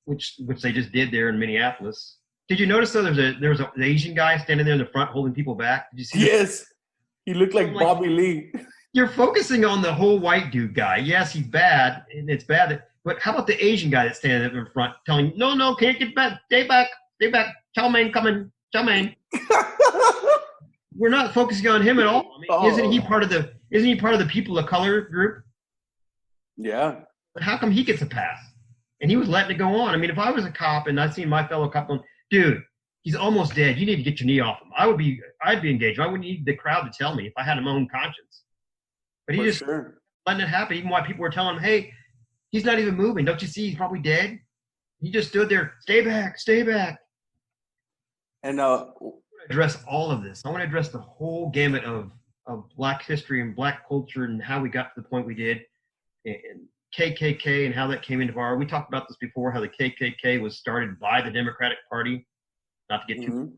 which they just did there in Minneapolis. Did you notice, though, there was an Asian guy standing there in the front holding people back? Did you see Yes. He looked like Bobby Lee. You're focusing on the whole white dude guy. Yes, he's bad, and it's bad. But how about the Asian guy that's standing up in front telling, no, can't get back. Stay back. Chow mein coming. Chow mein. We're not focusing on him at all. I mean, isn't he part of the people of color group? Yeah. But how come he gets a pass? And he was letting it go on. I mean, if I was a cop and I seen my fellow cop going, dude, he's almost dead. You need to get your knee off him. I'd be engaged. I wouldn't need the crowd to tell me if I had my own conscience. But he just letting it happen, even while people were telling him, hey, he's not even moving. Don't you see he's probably dead? He just stood there, stay back. And I want to address all of this. I want to address the whole gamut of black history and black culture and how we got to the point we did, and KKK and how that came into power. We talked about this before, how the KKK was started by the Democratic Party, not to get too,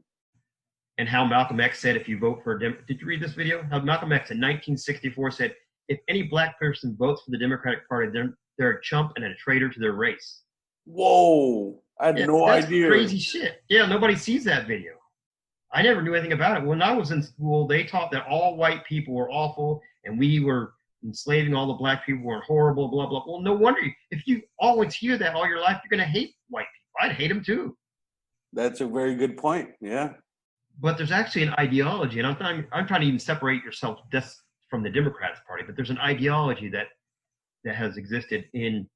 and how Malcolm X said, if you vote for did you read this video? How Malcolm X in 1964 said, if any black person votes for the Democratic Party, they're a chump and a traitor to their race. Whoa. I had no idea. Crazy shit. Yeah, nobody sees that video. I never knew anything about it. When I was in school, they taught that all white people were awful and we were enslaving all the black people, were horrible, blah, blah. Well, no wonder. If you always hear that all your life, you're going to hate white people. I'd hate them too. That's a very good point. Yeah. But there's actually an ideology, and I'm trying to even separate yourself from the Democrats Party, but there's an ideology that has existed in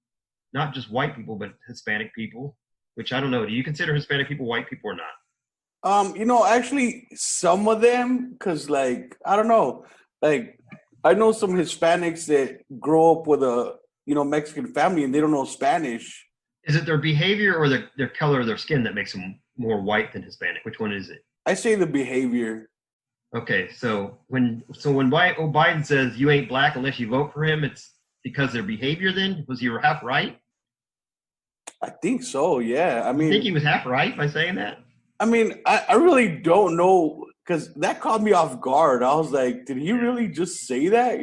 not just white people, but Hispanic people, which I don't know. Do you consider Hispanic people white people or not? Actually some of them, because I don't know, I know some Hispanics that grow up with a, Mexican family and they don't know Spanish. Is it their behavior or their color of their skin that makes them more white than Hispanic? Which one is it? I say the behavior. Okay, so when Biden says you ain't black unless you vote for him, it's because their behavior. Then was he half right? I think so. Yeah. I mean, you think he was half right by saying that? I mean, I really don't know, because that caught me off guard. I was like, did he really just say that?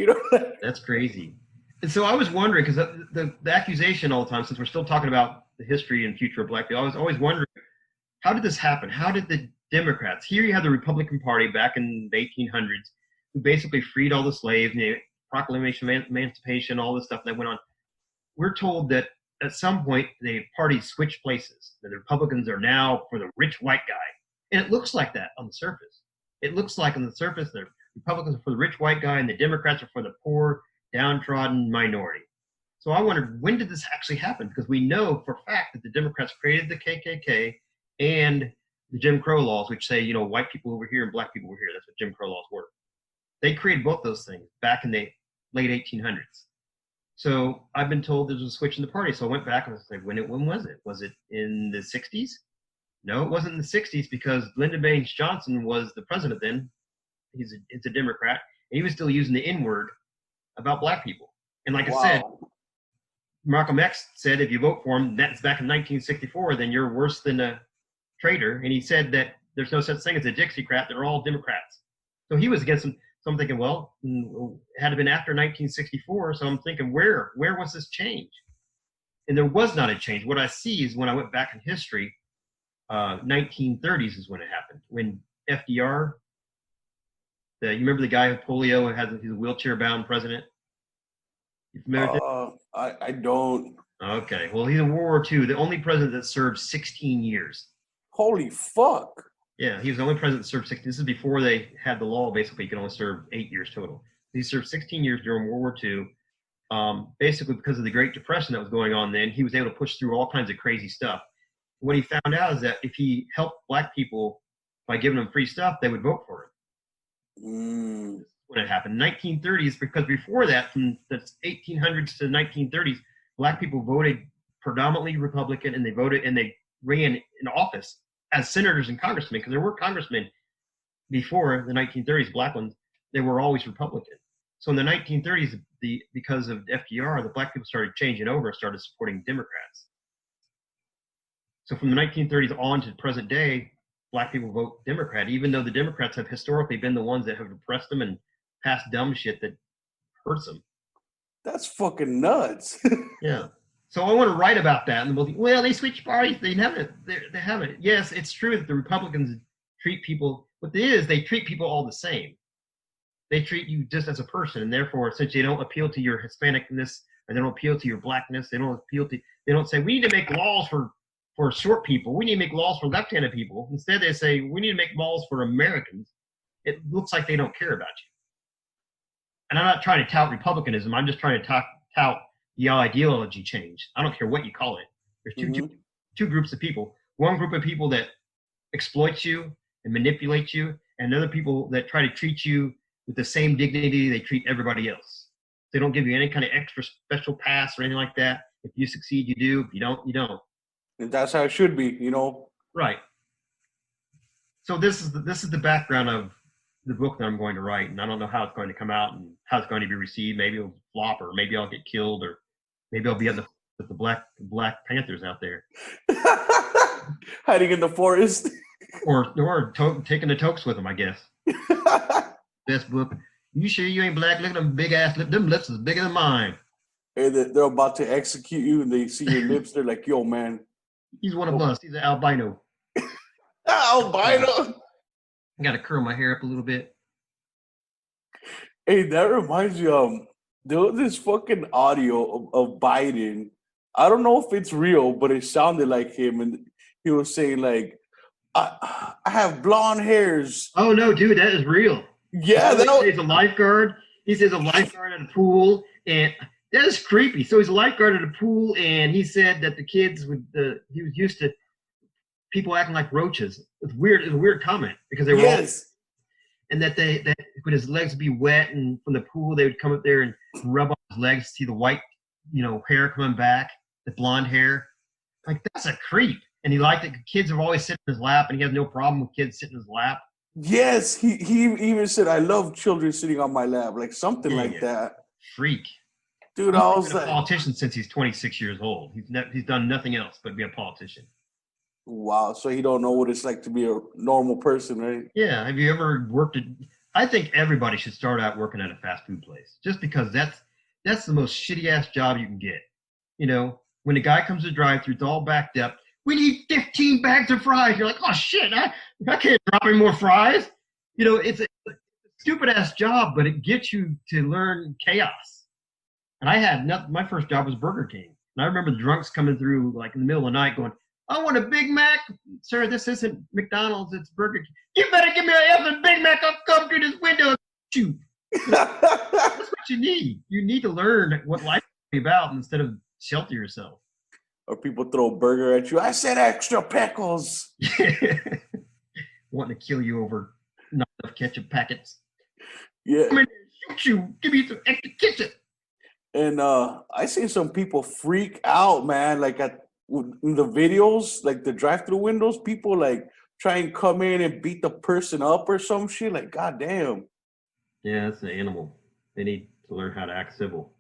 That's crazy. And so I was wondering, because the accusation all the time, since we're still talking about the history and future of black people, I was always wondering, how did this happen? How did the Democrats, here you have the Republican Party back in the 1800s, who basically freed all the slaves, Proclamation of Emancipation, all this stuff that went on. We're told that at some point the parties switched places. The Republicans are now for the rich white guy. And it looks like that on the surface. It looks like on the surface the Republicans are for the rich white guy and the Democrats are for the poor, downtrodden minority. So I wondered, when did this actually happen? Because we know for a fact that the Democrats created the KKK and the Jim Crow laws, which say, white people over here and black people over here. That's what Jim Crow laws were. They created both those things back in the late 1800s. So I've been told there's a switch in the party. So I went back and I was like, when was it? Was it in the 60s? No, it wasn't in the 60s, because Lyndon Baines Johnson was the president then. He's a Democrat. And he was still using the N-word about black people. And like I said, Malcolm X said, if you vote for him, that's back in 1964, then you're worse than a traitor. And he said that there's no such thing as a Dixiecrat. They're all Democrats. So he was against them. So I'm thinking, well, it had been after 1964. So I'm thinking, where was this change? And there was not a change. What I see is when I went back in history, 1930s is when it happened. When FDR, you remember the guy with polio and he's a wheelchair-bound president? You familiar with it? I don't. Okay. Well, he's in World War II, the only president that served 16 years. Holy fuck. Yeah, he was the only president that served 16. This is before they had the law, basically, you can only serve 8 years total. He served 16 years during World War II. basically because of the Great Depression that was going on then, he was able to push through all kinds of crazy stuff. What he found out is that if he helped black people by giving them free stuff, they would vote for him. When it happened, 1930s, because before that, from the 1800s to the 1930s, black people voted predominantly Republican, and they ran in office as senators and congressmen, because there were congressmen before the 1930s, black ones, they were always Republican. So in the 1930s, because of FDR, the black people started changing over and started supporting Democrats. So from the 1930s on to present day, black people vote Democrat, even though the Democrats have historically been the ones that have oppressed them and passed dumb shit that hurts them. That's fucking nuts. Yeah. So I want to write about that. And well, they switch parties. They haven't. They haven't. Yes, it's true that the Republicans treat people. What it is, they treat people all the same. They treat you just as a person, and therefore, since they don't appeal to your Hispanicness, and they don't appeal to your blackness, they don't say we need to make laws for short people. We need to make laws for left-handed people. Instead, they say we need to make laws for Americans. It looks like they don't care about you. And I'm not trying to tout republicanism. I'm just trying to tout the ideology change. I don't care what you call it. There's two groups of people. One group of people that exploits you and manipulate you, and other people that try to treat you with the same dignity they treat everybody else. They don't give you any kind of extra special pass or anything like that. If you succeed, you do. If you don't, you don't. And that's how it should be, you know? Right. So this is the background of the book that I'm going to write, and I don't know how it's going to come out and how it's going to be received. Maybe it'll flop, or maybe I'll get killed, or maybe I'll be with the Black Panthers out there, hiding in the forest, or taking the tokes with them, I guess. Best book. You sure you ain't black? Look at them big ass lips. Them lips is bigger than mine. And they're about to execute you, and they see your lips. They're like, "Yo, man, he's one of us. He's an albino." Albino. I gotta curl my hair up a little bit. Hey, that reminds me. There was this fucking audio of Biden. I don't know if it's real, but it sounded like him, and he was saying like, "I have blonde hairs." Oh no, dude, that is real. Yeah, he's a lifeguard. He says a lifeguard at a pool, and that is creepy. So he's a lifeguard at a pool, and he said that the kids he was used to people acting like roaches. It's weird. It's a weird comment because they were all, and that when his legs would be wet and from the pool, they would come up there and rub on his legs, see the white, hair coming back, the blonde hair. Like, that's a creep. And he liked it. Kids have always sit in his lap, and he has no problem with kids sitting in his lap. Yes, he even said, "I love children sitting on my lap," like something like that. Freak. Dude, He's been a politician since he's 26 years old. He's done nothing else but be a politician. Wow, so he don't know what it's like to be a normal person, right? Yeah. Have you ever worked at? I think everybody should start out working at a fast food place, just because that's the most shitty ass job you can get. When the guy comes to drive-through, it's all backed up. We need 15 bags of fries. You're like, oh shit, I can't drop any more fries. It's a stupid ass job, but it gets you to learn chaos. And I had my first job was Burger King. And I remember the drunks coming through like in the middle of the night going, "I want a Big Mac." "Sir, this isn't McDonald's, it's Burger King." "You better give me a effing Big Mac. I'll come through this window and shoot." That's what you need. You need to learn what life is about instead of shelter yourself. Or people throw a burger at you. "I said extra pickles." Wanting to kill you over not enough ketchup packets. Yeah. "Come in here, shoot you. Give me some extra ketchup." And I seen some people freak out, man. Like in the videos, like the drive-through windows, people like try and come in and beat the person up or some shit. Like, goddamn. Yeah, that's an animal. They need to learn how to act civil.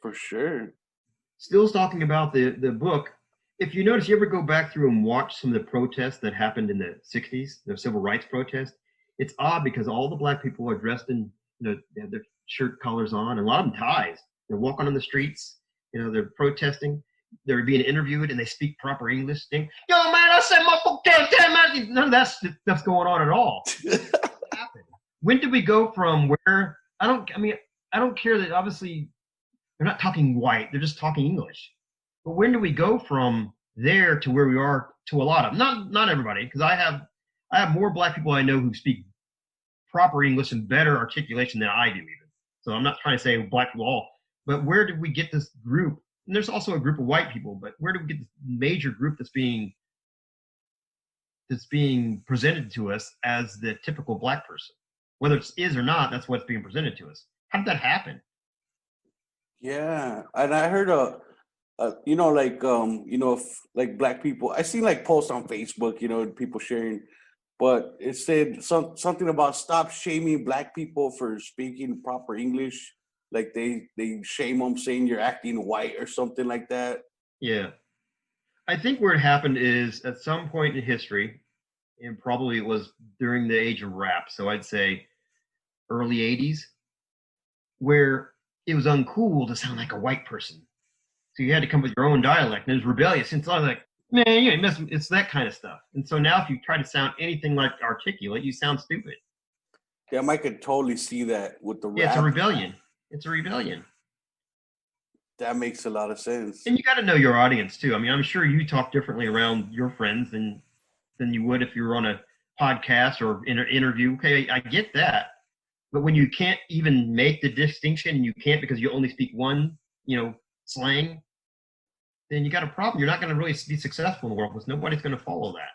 For sure. Still talking about the book, if you notice, you ever go back through and watch some of the protests that happened in the 60s, the civil rights protests, it's odd because all the black people are dressed in, they have their shirt collars on, and a lot of them ties. They're walking on the streets, they're protesting. They're being interviewed, and they speak proper English. Yo, man, I said my book, none of that stuff's going on at all. When did we go from where, I don't care that obviously they're not talking white, they're just talking English. But when do we go from there to where we are to a lot of, not everybody, because I have more black people I know who speak proper English and better articulation than I do even. So I'm not trying to say black people all, But where did we get this group? And there's also a group of white people, but where do we get this major group that's being presented to us as the typical black person? Whether it is or not, that's what's being presented to us. How did that happen? Yeah, and I heard like black people. I seen like posts on Facebook, people sharing, but it said something about stop shaming black people for speaking proper English. Like they shame them saying you're acting white or something like that. Yeah. I think where it happened is at some point in history, and probably it was during the age of rap, so I'd say early 80s, where it was uncool to sound like a white person. So you had to come up with your own dialect, and it was rebellious. And so I was like, man, you ain't messing. It's that kind of stuff. And so now if you try to sound anything like articulate, you sound stupid. Yeah, I could totally see that with the rap. Yeah, it's a rebellion. It's a rebellion. That makes a lot of sense. And you got to know your audience too. I mean, I'm sure you talk differently around your friends than you would if you were on a podcast or in an interview. Okay, I get that. But when you can't even make the distinction, and you can't because you only speak one, slang, then you got a problem. You're not going to really be successful in the world because nobody's going to follow that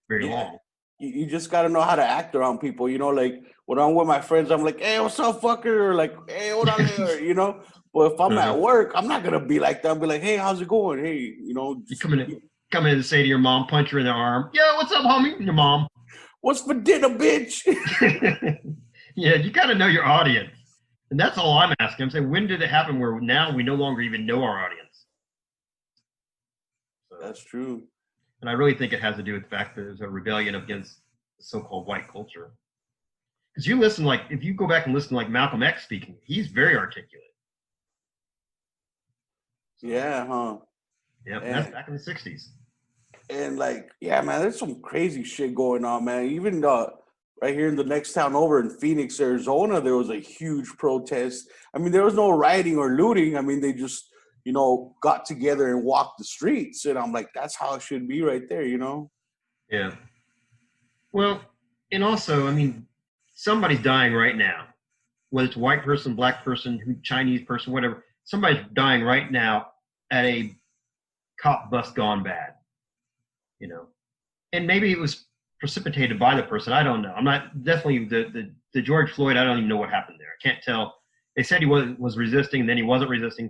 very long. You just got to know how to act around people. Like when I'm with my friends, I'm like, hey, what's up, fucker? Or like, hey, what on there? But if I'm at work, I'm not going to be like that. I'll be like, hey, how's it going? Hey, You come in and say to your mom, punch her in the arm. Yo, what's up, homie? Your mom. What's for dinner, bitch? Yeah, you got to know your audience. And that's all I'm asking. I'm saying, when did it happen where now we no longer even know our audience? So, that's true. And I really think it has to do with the fact that there's a rebellion against the so-called white culture. Because you listen, if you go back and listen to Malcolm X speaking, he's very articulate. Yeah, huh? Yeah, that's back in the 60s. And man, there's some crazy shit going on, man. Even right here in the next town over in Phoenix, Arizona, there was a huge protest. I mean, there was no rioting or looting. I mean, they just, got together and walked the streets. And I'm like, that's how it should be right there, Yeah. Well, and also, I mean, somebody's dying right now. Whether it's a white person, black person, Chinese person, whatever. Somebody's dying right now at a cop bus gone bad, And maybe it was precipitated by the person. I don't know. I'm not definitely the George Floyd. I don't even know what happened there. I can't tell. They said he was resisting, and then he wasn't resisting.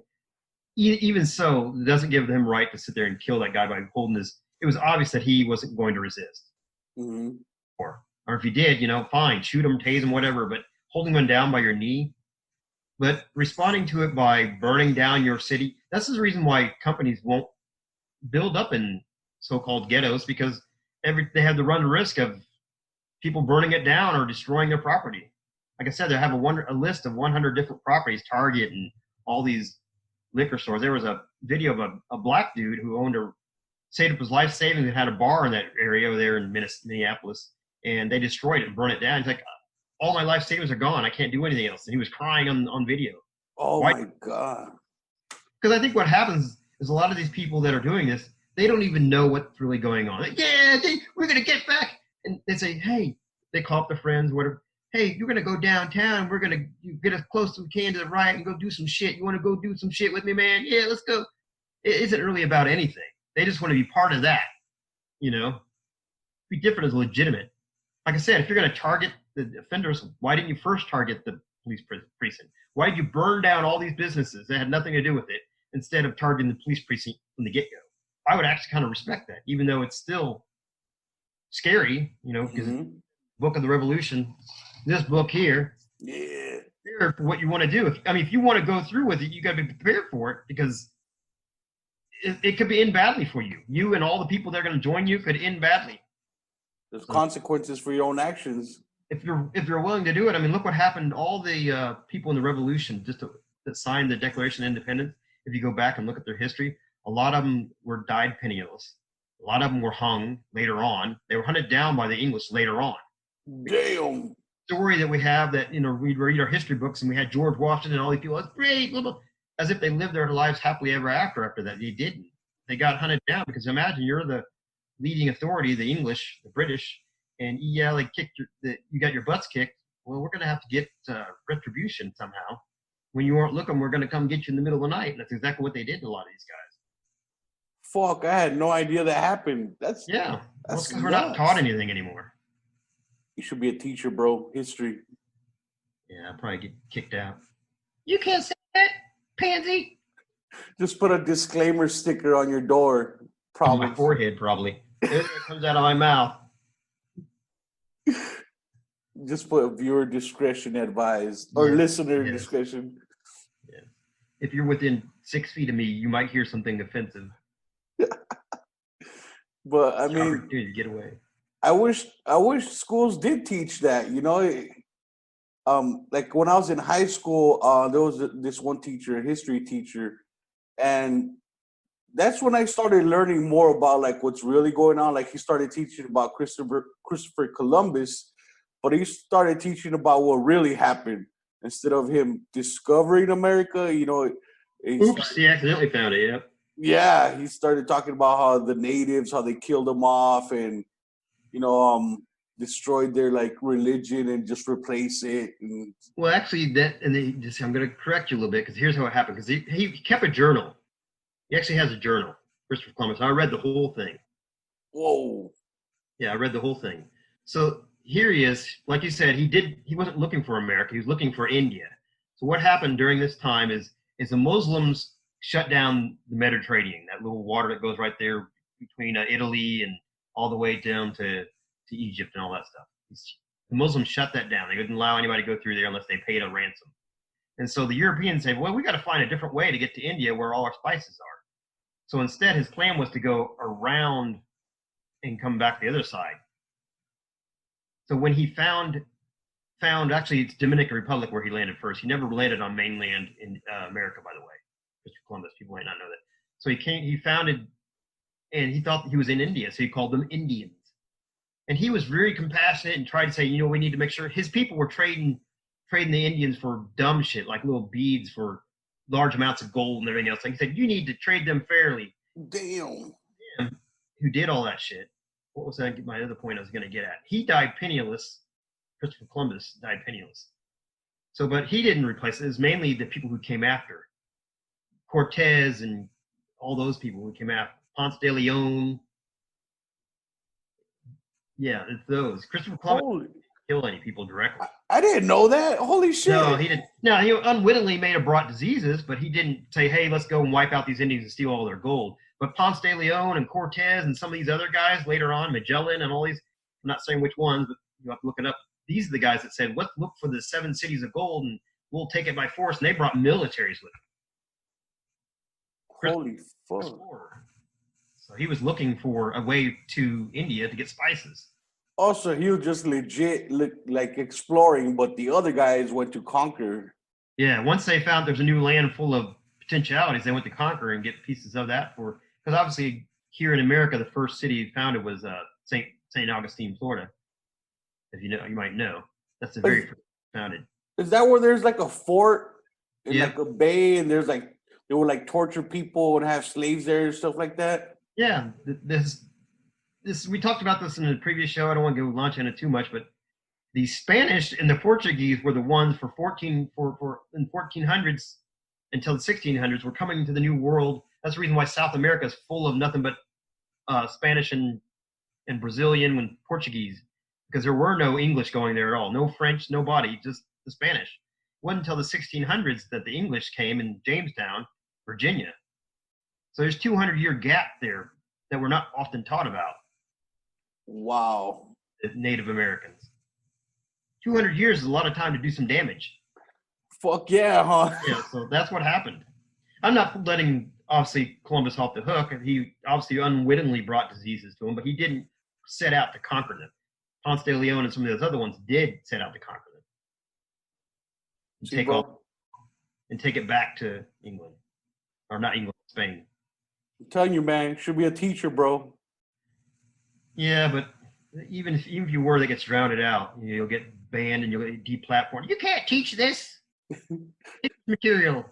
Even so, it doesn't give him right to sit there and kill that guy by holding his. It was obvious that he wasn't going to resist. Mm-hmm. Or if he did, fine, shoot him, tase him, whatever. But holding him down by your knee. But responding to it by burning down your city. That's the reason why companies won't build up in so-called ghettos, because they have to run the risk of people burning it down or destroying their property. Like I said, they have a list of 100 different properties, Target and all these liquor stores. There was a video of a black dude who saved up his life savings and had a bar in that area over there in Minneapolis, and they destroyed it and burned it down. He's like, all my life savings are gone. I can't do anything else. And he was crying on video. Oh, my God. Because I think what happens is a lot of these people that are doing this, they don't even know what's really going on. Like, we're going to get back. And they say, hey, they call up their friends, whatever. Hey, you're going to go downtown. We're going to get as close as we can to the riot and go do some shit. You want to go do some shit with me, man? Yeah, let's go. It isn't really about anything. They just want to be part of that, Be different is legitimate. Like I said, if you're going to target the offenders, why didn't you first target the police precinct? Why did you burn down all these businesses that had nothing to do with it instead of targeting the police precinct from the get-go? I would actually kind of respect that, even though it's still scary, because Book of the Revolution, this book here, for what you want to do. If you want to go through with it, you got to be prepared for it, because it could end badly for you. You and all the people that are going to join you could end badly. There's consequences for your own actions. If you're willing to do it, look what happened. All the people in the Revolution that signed the Declaration of Independence. If you go back and look at their history, a lot of them died penniless. A lot of them were hung later on. They were hunted down by the English later on. Damn. Story that we have that we read our history books and we had George Washington and all these people. It's great, blah, blah, as if they lived their lives happily ever after that. They didn't. They got hunted down because imagine you're the leading authority, the English, the British, and they kicked you got your butts kicked. Well, we're going to have to get retribution somehow. when you aren't looking, we're going to come get you in the middle of the night. And that's exactly what they did to a lot of these guys. Fuck, I had no idea that happened. That's Well, that's because we're not nuts. taught anything anymore. You should be a teacher, bro. History. Yeah, I'll probably get kicked out. You can't say that, pansy. Just put a disclaimer sticker on your door. On Probably. my forehead, probably. It comes out of my mouth. Just put viewer discretion advised or listener discretion. Yeah. If you're within 6 feet of me, you might hear something offensive. But I mean, Opportunity to get away. I wish schools did teach that. You know, like when I was in high school, there was this one teacher, a history teacher, and that's when I started learning more about like what's really going on. Like he started teaching about Christopher Columbus, but he started teaching about what really happened instead of him discovering America. You know, He accidentally found it. Yep. Yeah, he started talking about how the natives, how they killed them off, and destroyed their like religion and just replace it. And Well, actually, I'm going to correct you a little bit because here's how it happened. Because he kept a journal. He actually has a journal, Christopher Columbus. I read the whole thing. whoa, Yeah, I read the whole thing. So here he is. Like you said, he wasn't looking for America. He was looking for India. So what happened during this time is the Muslims shut down the Mediterranean, that little water that goes right there between Italy and all the way down to Egypt and all that stuff. The Muslims shut that down. They didn't allow anybody to go through there unless they paid a ransom. And so the Europeans said, well, we got to find a different way to get to India where all our spices are. So instead, his plan was to go around and come back the other side. So when he found actually it's Dominican Republic where he landed first. He never landed on mainland in America, by the way. Christopher Columbus, people might not know that. So he founded, and he thought he was in India, so he called them Indians. And he was very compassionate and tried to say, we need to make sure his people were trading the Indians for dumb shit, like little beads for large amounts of gold and everything else. Like he said, you need to trade them fairly. damn. Him, who did all that shit. What was that? My other point I was going to get at. He died penniless. Christopher Columbus died penniless. So, but he didn't replace it. It was mainly the people who came after. Cortez and all those people who came after. Ponce de Leon. Yeah, it's those. Christopher Columbus didn't kill any people directly. I didn't know that. Holy shit. No, he didn't. No, he unwittingly may have brought diseases, but he didn't say, hey, let's go and wipe out these Indians and steal all their gold. But Ponce de Leon and Cortez and some of these other guys later on, Magellan and all these, I'm not saying which ones, but you have to look it up. These are the guys that said, let's look for the 7 cities of gold and we'll take it by force. And they brought militaries with them. Holy fuck. So he was looking for a way to India to get spices. Also, he was just legit like exploring, but the other guys went to conquer. Yeah, once they found there's a new land full of potentialities, they went to conquer and get pieces of that because obviously here in America, the first city founded was St. Augustine, Florida. If you know, you might know. That's the very first founded. Is that where there's like a fort in Yeah. like a bay, and there's like they would like torture people and have slaves there and stuff like that? Yeah, this we talked about this in the previous show. I don't want to go launch into it too much, but the Spanish and the Portuguese were the ones for in 1400s until the 1600s were coming into the New World. That's the reason why South America is full of nothing but Spanish and Brazilian and Portuguese, because there were no English going there at all, no French, nobody, just the Spanish. It wasn't until the 1600s that the English came in Jamestown, Virginia. So there's 200-year gap there that we're not often taught about. Wow. The Native Americans. 200 years is a lot of time to do some damage. Fuck yeah, huh? Yeah, so that's what happened. I'm not letting, obviously, Columbus off the hook. He obviously unwittingly brought diseases to him, but he didn't set out to conquer them. Ponce de Leon and some of those other ones did set out to conquer them. And take it back to England. Or not England, Spain. I'm telling you, man, should be a teacher, bro. Yeah, but even if you were, that gets drowned out. You'll get banned and you'll get deplatformed. You can't teach this. It's material.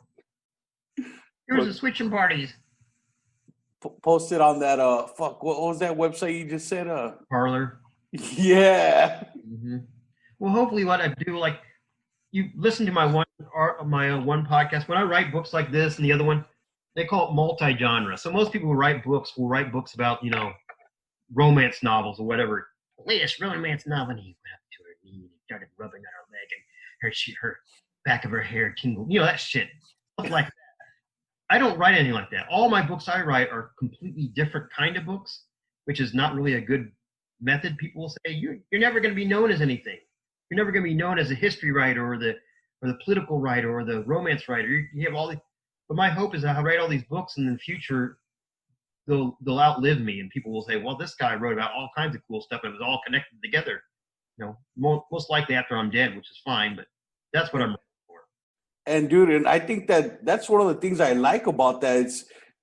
Here's the switching parties. Post it on that. What was that website you just said? Parlor. Yeah. Mm-hmm. Well, hopefully, what I do, like you listen to my one my one podcast, when I write books like this and the other one, they call it multi-genre. So most people who write books will write books about, romance novels or whatever. Latest romance novel, and he went up to her knee and he started rubbing on her leg, and her back of her hair tingled. That shit. Stuff like that. I don't write anything like that. All my books I write are completely different kind of books, which is not really a good method. People will say, you're never going to be known as anything. You're never going to be known as a history writer or the political writer or the romance writer. You have all these, but my hope is that I write all these books and in the future they'll outlive me, and people will say, well, this guy wrote about all kinds of cool stuff and it was all connected together. Most likely after I'm dead, which is fine, but that's what I'm looking for. And dude, and I think that's one of the things I like about that.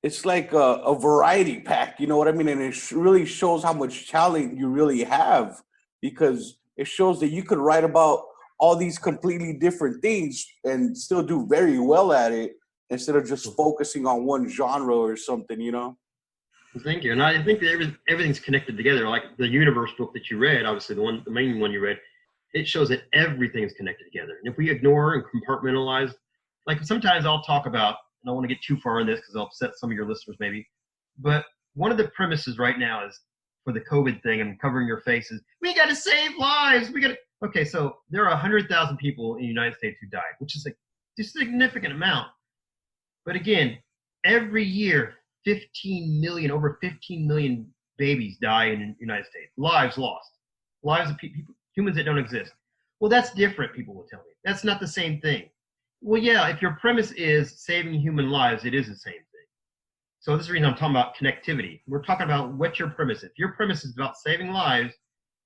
It's like a variety pack, you know what I mean? And it really shows how much talent you really have, because it shows that you could write about all these completely different things and still do very well at it, instead of just focusing on one genre or something, Thank you. And I think that everything's connected together. Like the universe book that you read, obviously the main one you read, it shows that everything is connected together. And if we ignore and compartmentalize, like sometimes I'll talk about, I don't want to get too far in this because I'll upset some of your listeners maybe, but one of the premises right now is for the COVID thing and covering your faces, we got to save lives. Okay, so there are 100,000 people in the United States who died, which is a significant amount. But again, every year, over 15 million babies die in the United States. Lives lost. Lives of people, humans that don't exist. Well, that's different, people will tell me. That's not the same thing. Well, yeah, if your premise is saving human lives, it is the same thing. So this is the reason I'm talking about connectivity. We're talking about what your premise is. If your premise is about saving lives,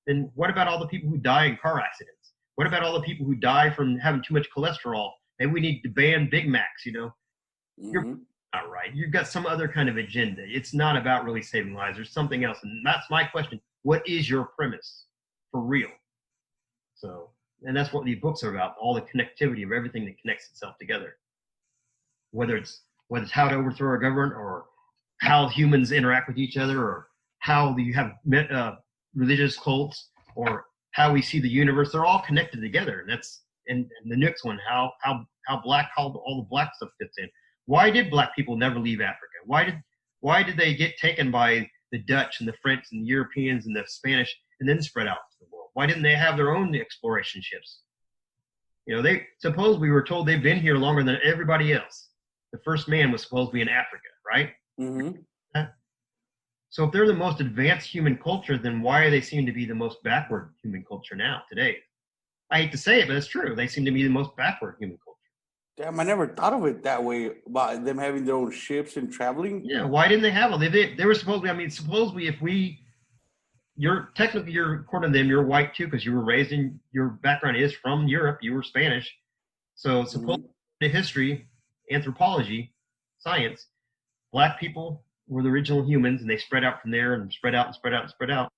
then what about all the people who die in car accidents? What about all the people who die from having too much cholesterol? Maybe we need to ban Big Macs, You're not right. You've got some other kind of agenda. It's not about really saving lives. There's something else. And that's my question. What is your premise for real? So, and that's what these books are about, all the connectivity of everything that connects itself together. Whether it's how to overthrow a government, or how humans interact with each other, or how you have religious cults, or how we see the universe, they're all connected together. And that's, and the next one, how all the black stuff fits in. Why did black people never leave Africa? Why did they get taken by the Dutch and the French and the Europeans and the Spanish and then spread out to the world? Why didn't they have their own exploration ships? Suppose we were told they've been here longer than everybody else. The first man was supposed to be in Africa, right? Mm-hmm. So if they're the most advanced human culture, then why do they seem to be the most backward human culture now, today? I hate to say it, but it's true. They seem to be the most backward human culture. Damn, I never thought of it that way, about them having their own ships and traveling. Yeah, why didn't they have them? They were supposed to be, supposedly you're according to them, you're white too, because you were raised in, your background is from Europe, you were Spanish. So supposedly in history, anthropology, science, black people were the original humans, and they spread out from there and spread out and spread out and spread out.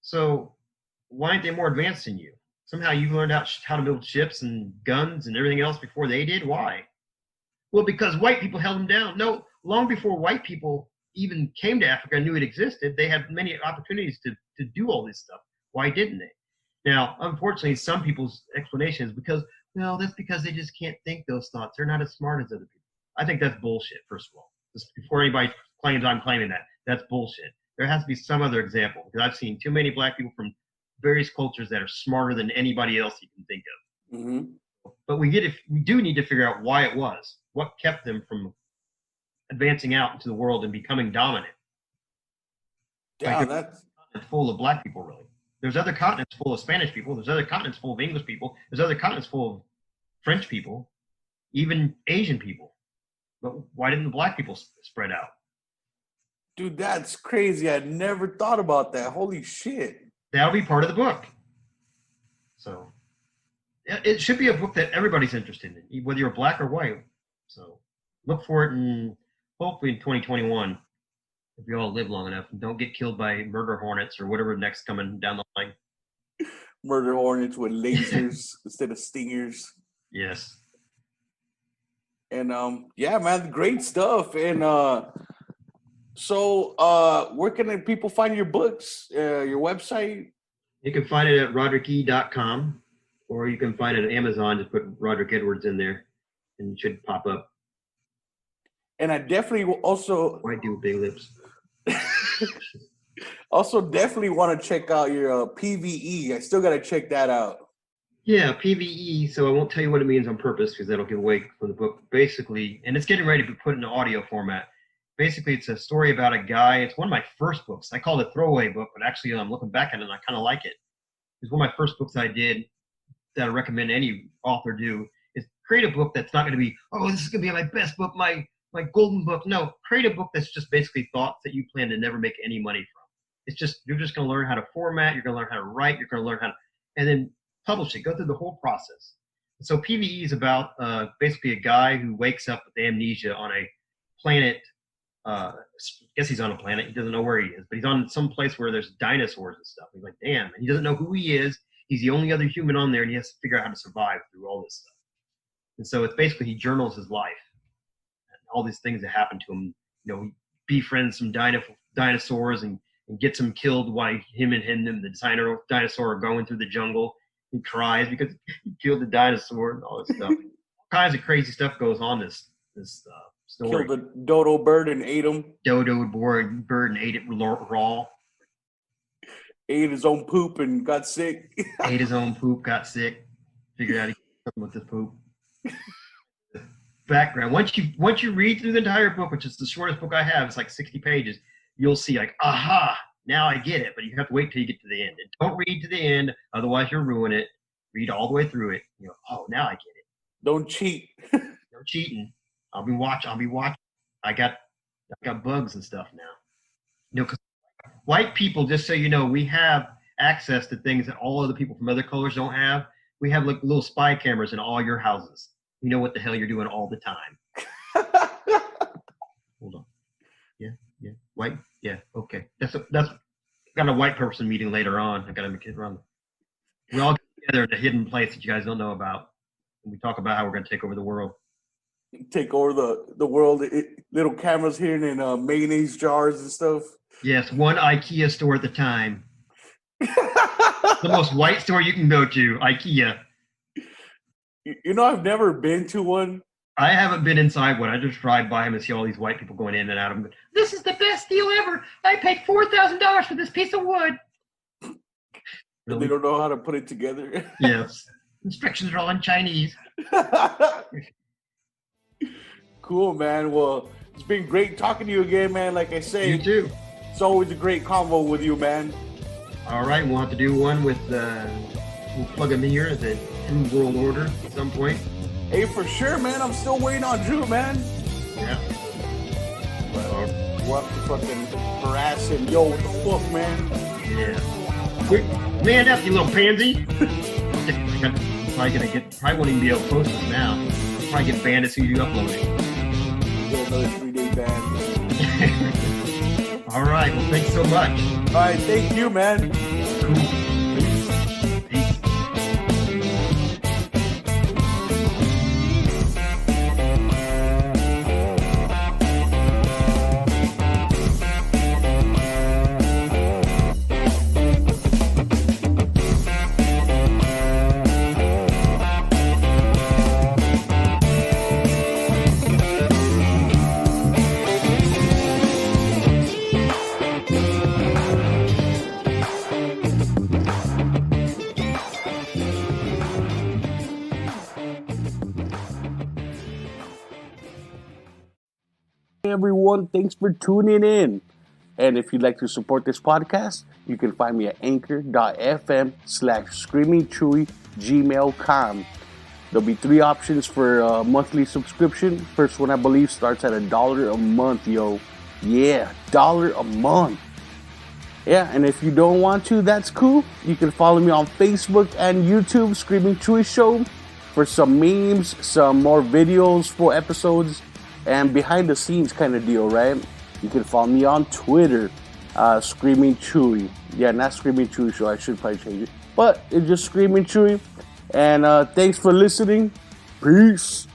So why aren't they more advanced than you? Somehow you learned how to build ships and guns and everything else before they did. Why? Well, because white people held them down. No, long before white people even came to Africa and knew it existed, they had many opportunities to do all this stuff. Why didn't they? Now, unfortunately, some people's explanation is that's because they just can't think those thoughts. They're not as smart as other people. I think that's bullshit, first of all. Just before anybody claims I'm claiming that, that's bullshit. There has to be some other example, because I've seen too many black people from various cultures that are smarter than anybody else you can think of. Mm-hmm. But we do need to figure out why it was. What kept them from advancing out into the world and becoming dominant? Yeah, that's full of black people, really. There's other continents full of Spanish people. There's other continents full of English people. There's other continents full of French people, even Asian people. But why didn't the black people spread out? Dude, that's crazy. I never thought about that. Holy shit. That'll be part of the book. So it should be a book that everybody's interested in, whether you're black or white. So look for it hopefully in 2021, if we all live long enough and don't get killed by murder hornets or whatever next coming down the line. Murder hornets with lasers instead of stingers. Yes. And yeah, man, great stuff. And so where can people find your books, your website? You can find it at rodericky.com. or you can find it on Amazon. Just put Roderick Edwards in there, and it should pop up. And I definitely will also White dude with big lips. also definitely want to check out your PVE. I still got to check that out. Yeah, PVE. So I won't tell you what it means on purpose because that'll give away from the book. Basically, and it's getting ready to be put in audio format. Basically, it's a story about a guy. It's one of my first books. I called it a throwaway book, but actually, I'm looking back at it and I kind of like it. It's one of my first books I did that I recommend any author do is create a book that's not going to be, oh, this is going to be my best book, my golden book. No, create a book that's just basically thoughts that you plan to never make any money from. It's just, you're just going to learn how to format, you're going to learn how to write, you're going to learn how to, and then publish it, go through the whole process. So PVE is about basically a guy who wakes up with amnesia on a planet. I guess he's on a planet. He doesn't know where he is, but he's on some place where there's dinosaurs and stuff. He's like, damn. And he doesn't know who he is. He's the only other human on there, and he has to figure out how to survive through all this stuff. And so it's basically he journals his life and all these things that happen to him. You know, he befriends some dinosaurs and gets them killed while him and the dinosaur are going through the jungle. He cries because he killed the dinosaur and all this stuff. All kinds of crazy stuff goes on this story. Killed a dodo bird and ate him. Dodo bird and ate it raw. Ate his own poop and got sick. Ate his own poop, got sick. Figured out he could something with this poop. Background. Once you read through the entire book, which is the shortest book I have, it's like 60 pages, you'll see like, aha, now I get it. But you have to wait till you get to the end. And don't read to the end, otherwise you'll ruin it. Read all the way through it. You know, oh, now I get it. Don't cheat. No cheating. I'll be watching. I got bugs and stuff now. You know, because white people, just so you know, we have access to things that all other people from other colors don't have. We have like little spy cameras in all your houses. You know what the hell you're doing all the time. Hold on. Yeah. White. Yeah. Okay. That's got a white person meeting later on. I got to get around. We all get together in a hidden place that you guys don't know about, and we talk about how we're going to take over the world. Take over the world. Little cameras here and mayonnaise jars and stuff. Yes, one IKEA store at the time. The most white store you can go to, IKEA. You know, I've never been to one. I haven't been inside one. I just drive by them and see all these white people going in and out of them. This is the best deal ever. I paid $4,000 for this piece of wood. Really? They don't know how to put it together. Yes. Instructions are all in Chinese. Cool, man. Well, it's been great talking to you again, man. Like I say, you too. It's always a great convo with you, man. All right, we'll have to do one with, we'll plug him in here, the True World Order at some point. Hey, for sure, man. I'm still waiting on Drew, man. Yeah. Well, we'll have to fucking harass him. Yo, what the fuck, man? Yeah. Quick, man up, you little pansy. Probably won't even be able to post this now. Probably get banned as soon as you upload it. Get another 3-day ban. All right. Well, thanks so much. All right. Thank you, man. Cool. Peace. Everyone, thanks for tuning in. And if you'd like to support this podcast, you can find me at anchor.fm/screamingchewy@gmail.com. There'll be 3 options for a monthly subscription. First one, I believe, starts at $1 a month, yo. Yeah, $1 a month. Yeah, and if you don't want to, that's cool. You can follow me on Facebook and YouTube, Screaming Chewy Show, for some memes, some more videos, full episodes, and behind the scenes kind of deal, right? You can follow me on Twitter, Screaming Chewy. Yeah, not Screaming Chewy Show. I should probably change it. But it's just Screaming Chewy. And thanks for listening. Peace.